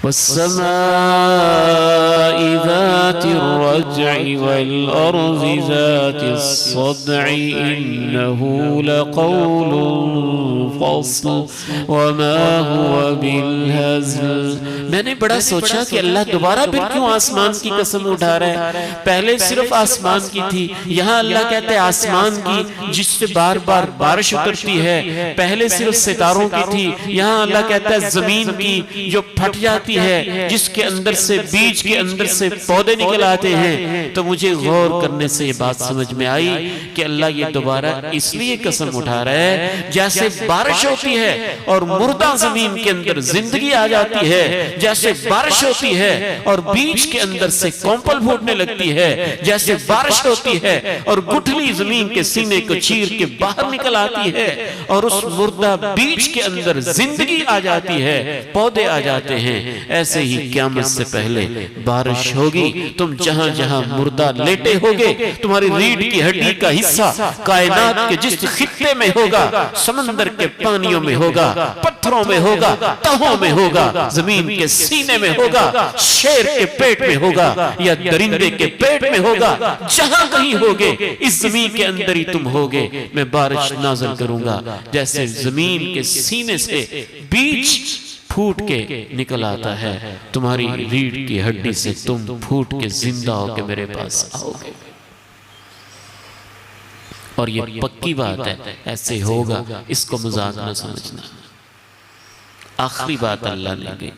وَالسَّمَاءِ ذَاتِ الرَّجْعِ وَالْأَرْضِ ذَاتِ الصَّدْعِ إِنَّهُ لَقَوْلٌ فَصْلٌ وَمَا هُوَ بِالْهَزْلِ۔ میں نے بڑا سوچا کہ اللہ دوبارہ پھر کیوں آسمان کی قسم اٹھا رہا ہے؟ پہلے صرف آسمان کی تھی، یہاں اللہ کہتے ہیں آسمان کی جس سے بار بار بارش اترتی ہے، پہلے صرف ستاروں کی تھی، یہاں اللہ کہتا ہے زمین کی جو پھٹ جاتی ہے، جس کے اندر سے بیج کے اندر سے پودے نکل آتے ہیں۔ تو مجھے غور کرنے سے یہ بات سمجھ میں آئی کہ اللہ یہ دوبارہ اس لیے قسم اٹھا رہا ہے جیسے بارش ہوتی ہے اور مردہ زمین کے اندر زندگی آ جاتی ہے، جیسے بارش ہوتی ہے اور بیج کے اندر سے کونپل پھوٹنے لگتی ہے، جیسے بارش ہوتی ہے اور گٹھلی زمین کے سینے کو چیر کے باہر نکل آتی ہے اور اس مردہ بیج کے اندر زندگی آ جاتی ہے، پودے آ جاتے ہیں، ایسے ہی قیامت سے پہلے بارش ہوگی۔ تم جہاں جہاں مردہ لیٹے ہوگے، تمہاری ریڑھ کی ہڈی کا حصہ کائنات کے جس خطے میں ہوگا، سمندر کے پانیوں میں ہوگا، پتھروں میں ہوگا، تہوں میں ہوگا، زمین کے سینے میں ہوگا، شیر کے پیٹ میں ہوگا یا درندے کے پیٹ میں ہوگا، جہاں کہیں ہوگے اس زمین کے اندر ہی تم ہوگے۔ میں بارش نازل کروں گا جیسے زمین کے سینے سے بیج پھوٹ کے نکل آتا ہے، تمہاری ریڑھ کی ہڈی سے تم پھوٹ کے زندہ ہو کے میرے پاس آؤ گے۔ اور یہ پکی بات ہے، ایسے ہوگا، اس کو مذاق نہ سمجھنا۔ آخری بات اللہ نے کہی،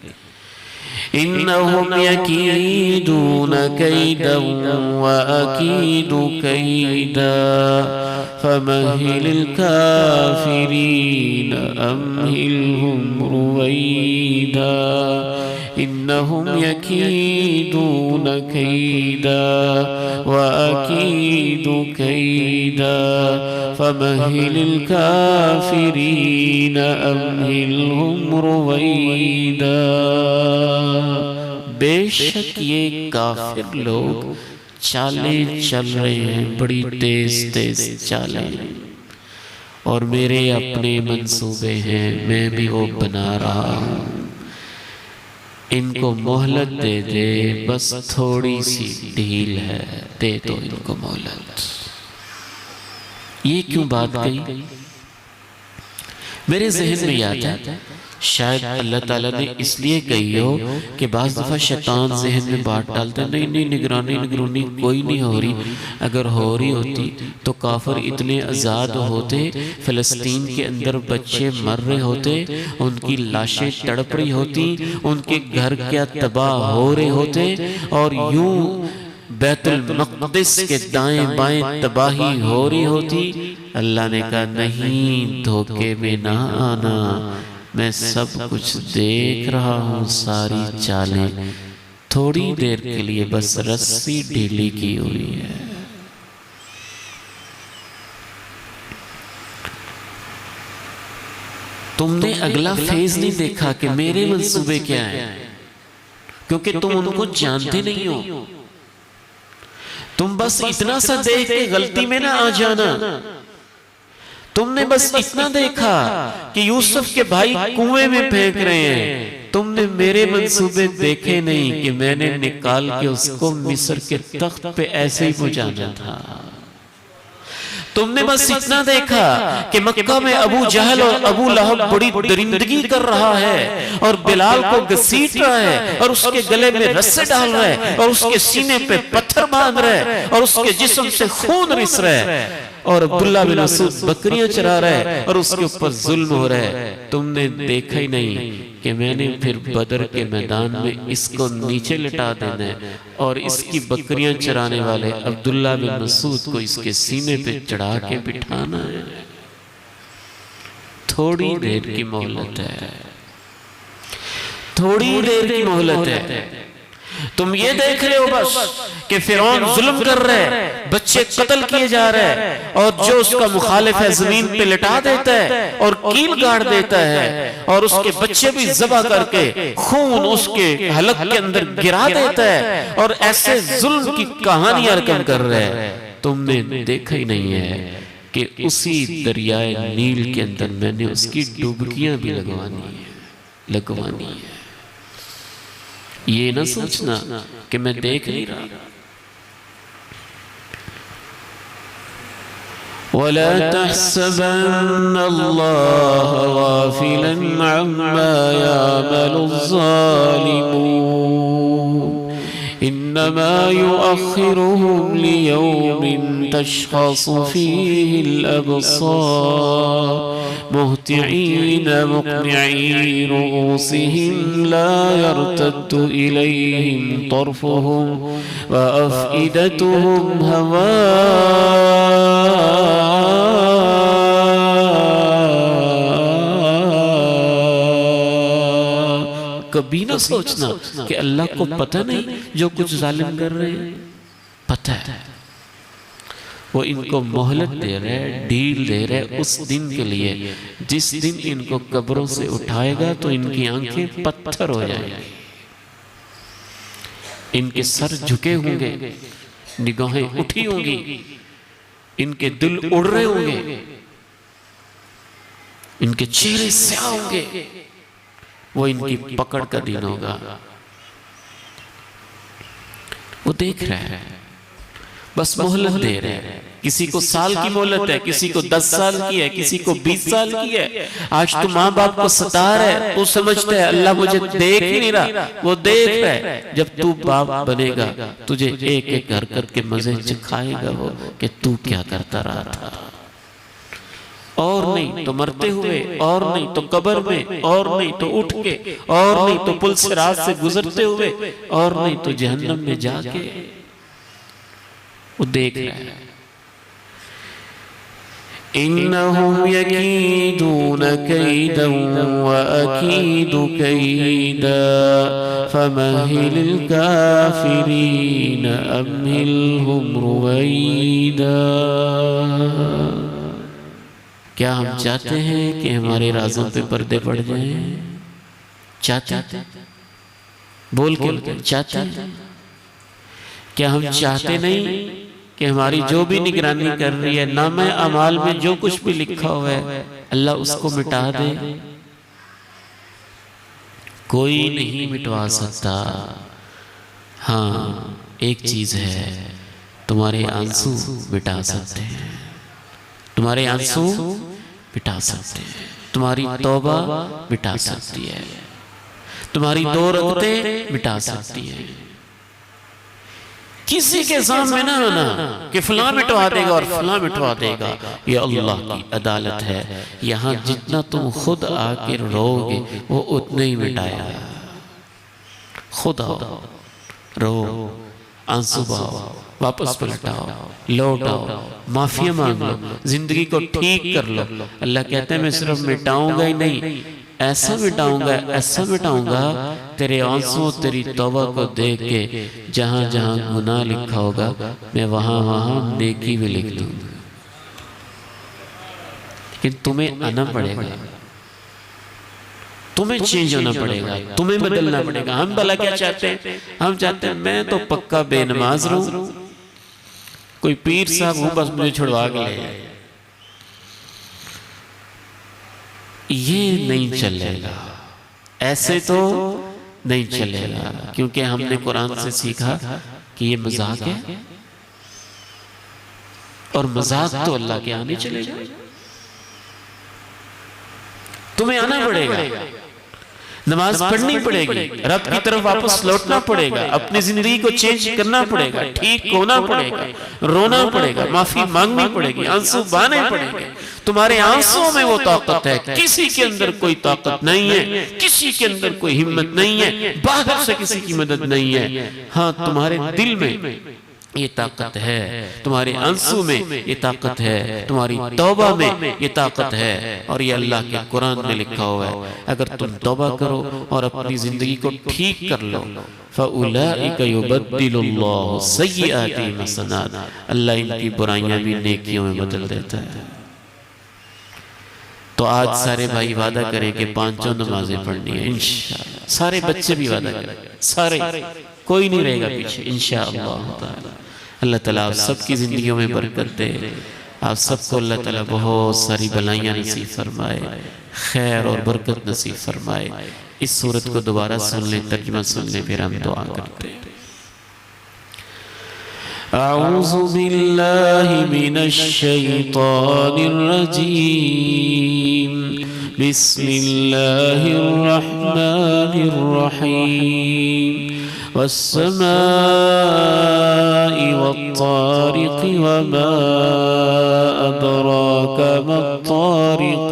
إنهم يكيدون كيدا وأكيد كيدا فمهل الكافرين أمهلهم رويدا إنهم يكيدون كيدا وأكيد كيدا فمهل الكافرين أمهلهم رويدا۔ بے شک یہ کافر لوگ چالیں چل رہے ہیں، بڑی تیز تیز چالیں، اور میرے اپنے منصوبے ہیں، میں بھی وہ بنا رہا ہوں۔ ان کو مہلت دے دے، بس تھوڑی سی ڈھیل ہے، دے دو ان کو مہلت۔ یہ کیوں بات کہی؟ میرے ذہن میں یاد ہے شاید اللہ تعالیٰ نے اس لیے کہی ہو کہ بعض دفعہ شیطان ذہن میں بات ڈالتا ہے نہیں نگرانی کوئی نہیں ہو رہی، اگر ہو رہی ہوتی تو کافر اتنے آزاد ہوتے، فلسطین کے اندر بچے مر رہے ہوتے، ان کی لاشیں تڑپ رہی ہوتی، ان کے گھر کیا تباہ ہو رہے ہوتے، اور یوں بیت المقدس کے دائیں بائیں تباہی ہو رہی ہوتی۔ اللہ نے کہا نہیں، دھوکے میں نہ آنا، میں سب کچھ دیکھ رہا ہوں، ساری چالیں، تھوڑی دیر کے لیے بس رسی ڈھیلی کی ہوئی ہے۔ تم نے اگلا فیز نہیں دیکھا کہ میرے منصوبے کیا ہیں، کیونکہ تم ان کو جانتے نہیں ہو۔ تم بس اتنا سا دیکھ کے غلطی میں نہ آ جانا، تم نے بس اتنا دیکھا کہ یوسف کے بھائی کنویں میں پھینک رہے ہیں، تم نے میرے منصوبے دیکھے نہیں کہ میں نے نکال کے اس کو مصر کے تخت پہ ایسے ہی پہنچانا تھا۔ تم نے بس اتنا دیکھا کہ مکہ میں ابو جہل اور ابو لہب بڑی درندگی کر رہا ہے اور بلال کو گھسیٹ رہا ہے اور اس کے گلے میں رسے ڈال رہا ہے اور اس کے سینے پہ پتھر باندھ رہا ہے اور اس کے جسم سے خون رس رہا ہے، اور عبداللہ بن مسعود بکریاں چرا رہا ہے اور اس کے اوپر ظلم ہو رہا ہے۔ تم نے دیکھا ہی نہیں کہ میں نے پھر بدر کے میدان میں اس کو نیچے لٹا دینا ہے اور اس کی بکریاں چرانے والے عبداللہ بن مسعود کو اس کے سینے پہ چڑھا کے بٹھانا ہے۔ تھوڑی دیر کی مہلت ہے، تھوڑی دیر کی مہلت ہے۔ تم یہ دیکھ رہے ہو بس کہ فرعون ظلم کر رہے ہیں، بچے قتل کیے جا رہے ہیں، اور جو اس کا مخالف ہے زمین پہ لٹا دیتا ہے اور کیل گاڑ دیتا ہے اور اس کے بچے بھی ذبح کر کے خون اس کے حلق کے اندر گرا دیتا ہے اور ایسے ظلم کی کہانیاں رقم کر رہے ہیں۔ تم نے دیکھا ہی نہیں ہے کہ اسی دریائے نیل کے اندر میں نے اس کی ڈبکیاں بھی لگوانی ہے۔ یہ نہ سوچنا کہ میں دیکھ نہیں رہا۔ وَلَا تَحْسَبَنَّ اللَّهَ غَافِلًا عَمَّا يَعْمَلُ الظَّالِمُونَ إِنَّمَا يُؤَخِّرُهُمْ لِيَوْمٍ تَشْخَصُ فِيهِ الْأَبْصَارُ مُهْطِعِينَ مُقْنِعِي رُءُوسِهِمْ لَا يَرْتَدُّ إِلَيْهِمْ طَرْفُهُمْ وَأَفْئِدَتُهُمْ کبھی نہ سوچنا کہ اللہ کو پتہ نہیں جو کچھ ظالم کر رہے ہیں، پتہ ہے۔ وہ ان کو مہلت دے رہے، ڈھیل دے رہے اس دن کے لیے جس دن ان کو قبروں سے اٹھائے گا تو ان کی آنکھیں پتھر ہو جائیں گی، ان کے سر جھکے ہوں گے، نگاہیں اٹھی ہوں گی، ان کے دل اڑ رہے ہوں گے، ان کے چہرے سیاہ ہوں گے۔ وہ ان کی پکڑ کا دن ہوگا۔ وہ دیکھ رہے ہیں، بس مہلت دے رہے ہیں۔ کسی کو سال کی مہلت ہے، کسی کو 10 سال کی ہے، کسی کو 20 سال کی ہے۔ آج تو ماں باپ کو ستا رہا ہے، تو سمجھتا ہے اللہ مجھے دیکھ ہی نہیں رہا، وہ دیکھ رہا ہے۔ جب تو باپ بنے گا تجھے ایک ایک حرکت کے مزے چکھائے گا وہ کہ تو کیا کرتا رہا تھا، اور نہیں تو مرتے ہوئے، اور نہیں تو قبر میں، اور نہیں تو اٹھ کے، اور نہیں تو پل صراط سے گزرتے ہوئے، اور نہیں تو جہنم میں جا کے۔ وہ دیکھ رہا ہے۔ إِنَّهُمْ يَكِيدُونَ كَيْدًا وَأَكِيدُ كَيْدًا فَمَهِّلِ الْكَافِرِينَ أَمْهِلْهُمْ رُوَيْدًا۔ کیا ہم چاہتے ہیں کہ ہمارے رازوں پہ پردے پڑ جائیں؟ چاہتے ہیں؟ بول کے چاہتے ہیں؟ کیا ہم چاہتے نہیں کہ ہماری جو بھی نگرانی کر رہی ہے، نامہ اعمال میں جو کچھ بھی لکھا ہوا ہے، اللہ اس کو مٹا دے؟ کوئی نہیں مٹوا سکتا۔ ہاں ایک چیز ہے، تمہارے آنسو مٹا سکتے ہیں، تمہارے آنسو مٹا سکتے ہیں۔ تمہاری توبہ مٹا سکتی ہے، تمہاری 2 رکعتیں مٹا سکتی ہے۔ کسی کے سامنے نہ آنا کہ فلاں مٹوا دے گا اور فلاں مٹوا دے گا، یہ اللہ کی عدالت ہے۔ یہاں جتنا تم خود آ کے رو گے وہ اتنا ہی مٹایا۔ خود آؤ، رو، آنسو بہاؤ، واپس پلٹاؤ، لوٹ آؤ، معافی مانگ لو، زندگی کو ٹھیک کر لو۔ اللہ کہتے ہیں میں صرف مٹاؤں گا ہی نہیں، ایسا مٹاؤں گا تیرے آنسو تیری توبہ کو دیکھ کے جہاں جہاں گناہ لکھا ہوگا میں وہاں وہاں نیکی بھی لکھ دوں گا۔ لیکن تمہیں آنا پڑے گا، تمہیں چینج ہونا پڑے گا، تمہیں بدلنا پڑے گا۔ ہم بھلا کیا چاہتے ہیں؟ ہم چاہتے ہیں میں تو پکا بے نماز رہوں، کوئی پیر صاحب ہوں بس مجھے چھڑوا کے لے جائے۔ یہ نہیں چلے گا، ایسے تو نہیں چلے گا، کیونکہ ہم نے قرآن سے سیکھا کہ یہ مذاق ہے، اور مذاق تو اللہ کے آنے چلے گا۔ تمہیں آنا پڑے گا، نماز پڑھنی پڑے گی، رب کی طرف واپس لوٹنا پڑے گا، اپنی زندگی کو چینج کرنا پڑے گا، ٹھیک ہونا پڑے گا، رونا پڑے گا، معافی مانگنی پڑے گی، آنسو بہانے پڑے گے۔ تمہارے آنسوں میں وہ طاقت ہے، کسی کے اندر کوئی طاقت نہیں ہے، کسی کے اندر کوئی ہمت نہیں ہے، باہر سے کسی کی مدد نہیں ہے۔ ہاں تمہارے دل میں یہ طاقت ہے، تمہارے آنسو میں یہ طاقت ہے، تمہاری توبہ میں یہ طاقت ہے، اور یہ اللہ کے قرآن میں لکھا ہوا ہے۔ اگر تم توبہ کرو اور اپنی زندگی کو ٹھیک کر لو، فَأُولَئِكَ يُبَدِّلُ اللَّهُ سَيِّئَاتِهِمْ حَسَنَاتٍ، اللہ ان کی برائیاں بھی نیکیوں میں بدل دیتا ہے۔ تو آج سارے بھائی وعدہ کریں کہ 5 نمازیں پڑھنی ہیں انشاءاللہ، سارے بچے بھی وعدہ کریں، سارے، کوئی نہیں رہے گا پیچھے انشاءاللہ۔ اللہ تعالیٰ آپ سب کی زندگیوں میں برکت دے، آپ سب کو اللہ تعالیٰ بہت ساری بلائیاں نصیب فرمائے، خیر اور برکت نصیب فرمائے۔ اس سورت کو دوبارہ سن لیں، ترجمہ سن لیں، پھر ہم دعا کرتے ہیں۔ اعوذ باللہ من الشیطان الرجیم، بسم اللہ الرحمن الرحیم، والسماء والطارق وما أدراك ما الطارق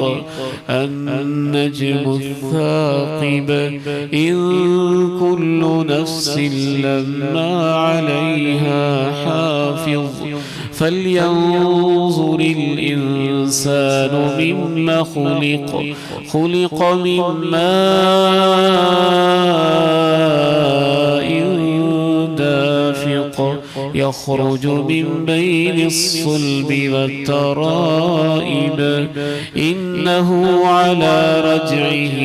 النجم الثاقب إن كل نفس لما عليها حافظ فلينظر الإنسان مما خلق من ماء دافق يخرج من بين الصلب والترائب إنه على رجعه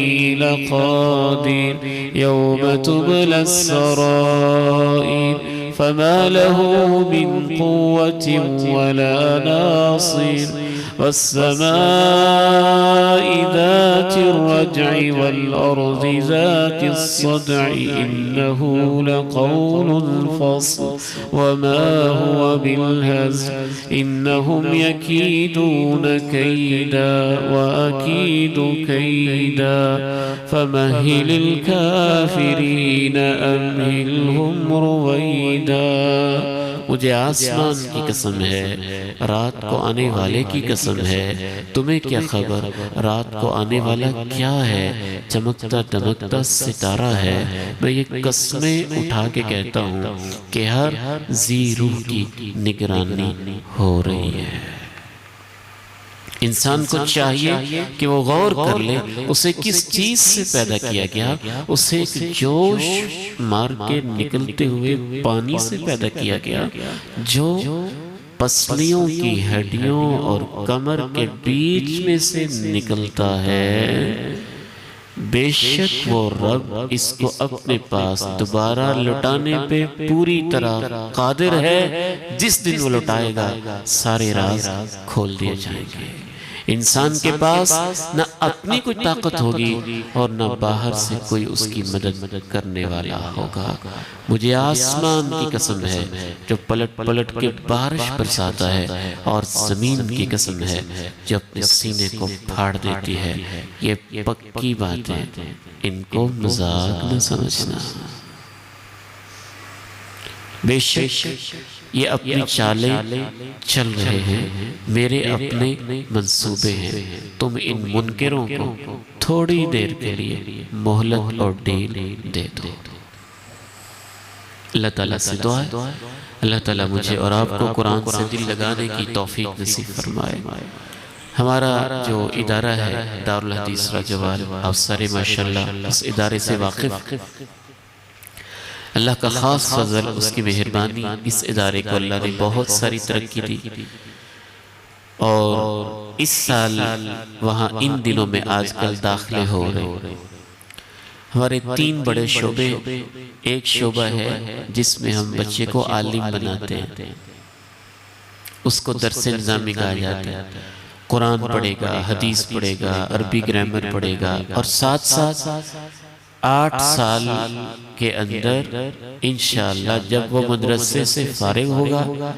لقادر يوم تبلى السرائر فما له من قوة ولا ناصر والسماء ذات الرجع والأرض ذات الصدع إنه لقول فصل وما هو بالهزل إنهم يكيدون كيدا وأكيد كيدا فمهل الكافرين أمهلهم رويدا۔ مجھے آسمان کی قسم ہے، رات کو آنے والے کی قسم ہے، تمہیں کیا خبر رات کو آنے والا کیا ہے؟ چمکتا دمکتا ستارہ ہے۔ میں یہ قسمیں اٹھا کے کہتا ہوں کہ ہر ذی روح کی نگرانی ہو رہی ہے۔ انسان کو چاہیے کہ وہ غور کر لے اسے کس چیز سے پیدا کیا گیا۔ اسے ایک جوش مار کے نکلتے ہوئے پانی سے پیدا کیا گیا جو پسلیوں کی ہڈیوں اور کمر کے بیچ میں سے نکلتا ہے۔ بے شک وہ رب اس کو اپنے پاس دوبارہ لٹانے پہ پوری طرح قادر ہے۔ جس دن وہ لٹائے گا سارے راز کھول دیے جائیں گے۔ انسان کے پاس نہ اپنی کوئی طاقت ہوگی اور نہ باہر سے کوئی اس کی مدد کرنے والا ہوگا۔ مجھے آسمان کی قسم ہے جو پلٹ پلٹ کے بارش برساتا ہے، اور زمین کی قسم ہے جو اپنے سینے کو پھاڑ دیتی ہے۔ یہ پکی باتیں، ان کو مذاق نہ سمجھنا۔ بے شک یہ اپنی چالیں چل رہے ہیں، میرے اپنے منصوبے ہیں، تم ان منکروں کو تھوڑی دیر کے لیے مہلت اور ڈیل دے دو۔ اللہ تعالیٰ سے دعا ہے اللہ تعالیٰ مجھے اور آپ کو قرآن سے دل لگانے کی توفیق نصیب فرمائے۔ ہمارا جو ادارہ ہے دارالحدیث راجوال، آپ سارے ماشاءاللہ اس ادارے سے واقف، اللہ کا خاص فضل، اس کی مہربانی، اس ادارے کو اللہ نے بہت ساری ترقی دی، اور اس سال وہاں ان دنوں میں آج کل داخلے ہو رہے۔ ہمارے 3 بڑے شعبے، ایک شعبہ ہے جس میں ہم بچے کو عالم بناتے ہیں، اس کو درس نظامی کہا جاتا ہے، قرآن پڑھے گا، حدیث پڑھے گا، عربی گرامر پڑھے گا، اور ساتھ ساتھ 8 سال کے اندر انشاءاللہ جب وہ مدرسے سے فارغ ہوگا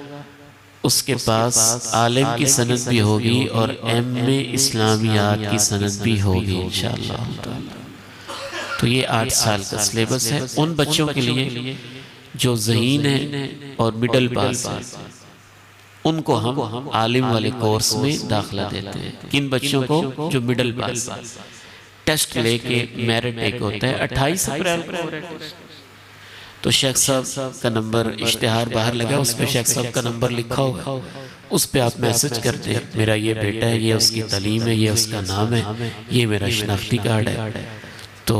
اس کے پاس عالم کی سند بھی ہوگی اور ایم اے اسلامیات کی سند بھی ہوگی انشاءاللہ۔ تو یہ 8 سال کا سلیبس ہے ان بچوں کے لیے جو ذہین ہیں اور مڈل پاس ہیں، ان کو ہم عالم والے کورس میں داخلہ دیتے ہیں۔ کن بچوں کو؟ جو مڈل پاس ہیں۔ ٹیسٹ لے کے میرٹ ایک ہوتا ہے 28 اپریل کو، تو شیخ صاحب کا نمبر اشتہار باہر لگا، اس پہ شیخ صاحب کا نمبر لکھا ہوگا، اس پہ آپ میسج کرتے ہیں میرا یہ بیٹا ہے، یہ اس کی تعلیم ہے، یہ اس کا نام ہے، یہ میرا شناختی کارڈ ہے، تو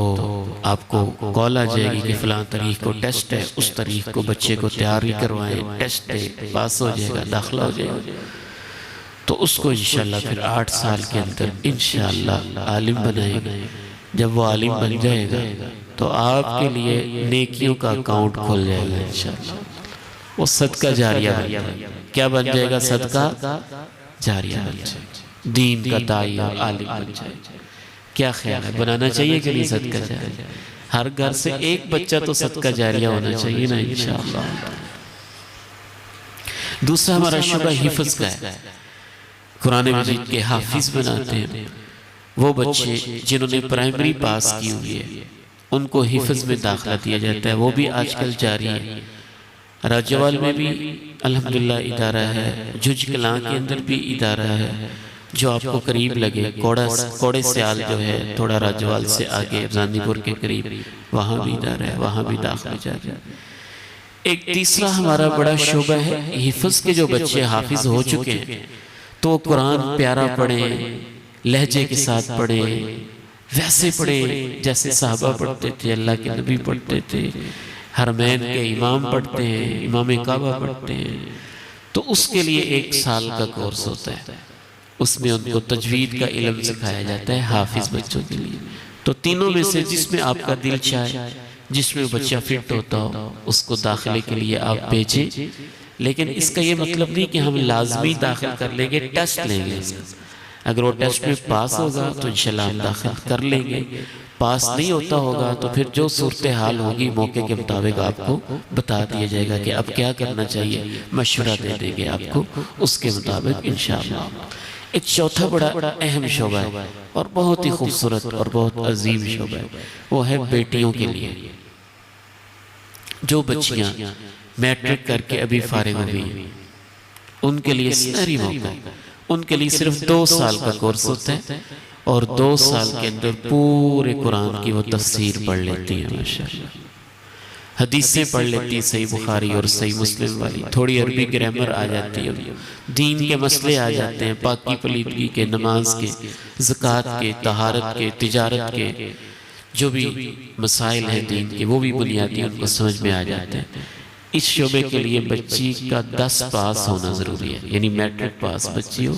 آپ کو کال آ جائے گی کہ فلاں تاریخ کو ٹیسٹ ہے، اس تاریخ کو بچے کو تیاری کروائیں، ٹیسٹ ہے، پاس ہو جائے گا، داخلہ ہو جائے گا، تو اس کو انشاءاللہ پھر 8 سال کے اندر انشاءاللہ عالم بنائیں گے۔ جب وہ عالم بن جائے گا تو آپ کے لیے نیکیوں کا اکاؤنٹ کھل جائے گا انشاءاللہ، وہ صدقہ جاریہ بن جائے گا۔ کیا بن جائے گا؟ صدقہ جاریہ بن جائے گا، دین کا داعیہ عالم بن جائے گا۔ کیا خیال ہے، بنانا چاہیے کہ نہیں صدقہ جاریہ؟ ہر گھر سے ایک بچہ تو صدقہ جاریہ ہونا چاہیے نا انشاءاللہ۔ دوسرا ہمارا شعبہ حفظ کا ہے، قرآن مجید کے حافظ بناتے ہیں۔ وہ بچے جنہوں نے پرائمری پاس کی ہوئی ہے ان کو حفظ میں داخلہ دیا جاتا ہے، وہ بھی آج کل جاری ہے۔ راجوال میں بھی الحمدللہ ادارہ ہے، جھج کلاں کے اندر بھی ادارہ ہے، جو آپ کو قریب لگے، کوڑے سیال جو ہے تھوڑا راجوال سے آگے رانی پور کے قریب، وہاں بھی ادارہ ہے، وہاں بھی داخلہ جاری ہے۔ ایک تیسرا ہمارا بڑا شعبہ ہے حفظ کے، جو بچے حافظ ہو چکے ہیں تو قرآن پیارا پڑھیں، لہجے کے ساتھ پڑھیں، ویسے پڑھیں جیسے صحابہ پڑھتے تھے، اللہ کے نبی پڑھتے تھے، حرمین کے امام پڑھتے ہیں، امام کعبہ پڑھتے ہیں۔ تو اس کے لیے 1 سال کا کورس ہوتا ہے، اس میں ان کو تجوید کا علم سکھایا جاتا ہے حافظ بچوں کے لیے۔ تو تینوں میں سے جس میں آپ کا دل چاہے، جس میں بچہ فٹ ہوتا ہو، اس کو داخلے کے لیے آپ بھیجیں۔ لیکن اس کا یہ مطلب نہیں کہ ہم لازمی داخل کر لیں گے، ٹیسٹ لیں گے۔ اگر وہ ٹیسٹ میں پاس ہوگا تو انشاءاللہ ہم داخل کر لیں گے، پاس نہیں ہوتا ہوگا تو پھر جو صورتحال ہوگی موقع کے مطابق آپ کو بتا دیا جائے گا کہ اب کیا کرنا چاہیے، مشورہ دے دیں گے آپ کو اس کے مطابق انشاءاللہ۔ ایک چوتھا بڑا اہم شعبہ ہے اور بہت ہی خوبصورت اور بہت عظیم شعبہ ہے، وہ ہے بیٹیوں کے لیے۔ جو بچیاں میٹرک کر کے ابھی فارغ ہوئی ہیں ان کے لیے سنہری موقع، ان کے لیے صرف 2 سال کا کورس ہوتا ہے، اور 2 سال کے اندر پورے قرآن کی وہ تفسیر پڑھ لیتی ہیں ماشاءاللہ، حدیثیں پڑھ لیتی ہیں، صحیح بخاری اور صحیح مسلم والی، تھوڑی عربی گرامر آ جاتی ہے، دین کے مسئلے آ جاتے ہیں، پاکی پلیدگی کے، نماز کے، زکوٰۃ کے، طہارت کے، تجارت کے، جو بھی مسائل ہیں دین کے وہ بھی بنیادی ان کو سمجھ میں آ جاتے ہیں۔ اس شعبے کے لیے بچی کا 10 پاس ہونا ضروری ہے، یعنی میٹرک پاس بچی ہو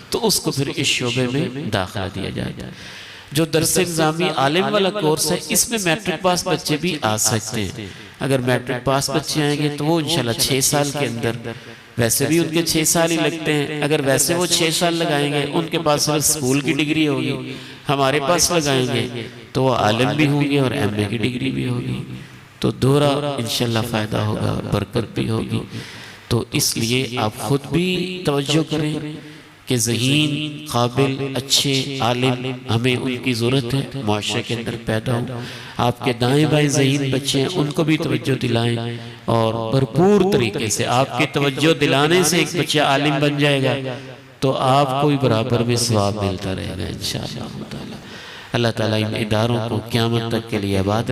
تو اس کو پھر اس شعبے میں داخلہ دیا جاتا ہے۔ جو درس نظامی عالم والا کورس ہے اس میں میٹرک پاس بچے بھی آ سکتے ہیں، اگر میٹرک پاس بچے آئیں گے تو وہ انشاءاللہ 6 سال کے اندر، ویسے بھی ان کے 6 سال ہی لگتے ہیں، اگر ویسے وہ 6 سال لگائیں گے ان کے پاس صرف اسکول کی ڈگری ہوگی، ہمارے پاس لگائیں گے تو وہ عالم بھی ہوں گے اور ایم اے کی ڈگری بھی ہوگی، تو دوہرا انشاءاللہ فائدہ ہوگا، برکت بھی ہوگی۔ تو اس لیے آپ خود بھی توجہ کریں کہ ذہین، قابل، اچھے عالم ہمیں ان کی ضرورت ہے، معاشرے کے اندر پیدا ہوں۔ آپ کے دائیں بائیں ذہین بچے ہیں ان کو بھی توجہ دلائیں، اور بھرپور طریقے سے آپ کے توجہ دلانے سے ایک بچہ عالم بن جائے گا تو آپ کو بھی برابر میں ثواب ملتا رہے گا انشاءاللہ۔ اللہ تعالیٰ ان اداروں کو قیامت تک کے لیے آباد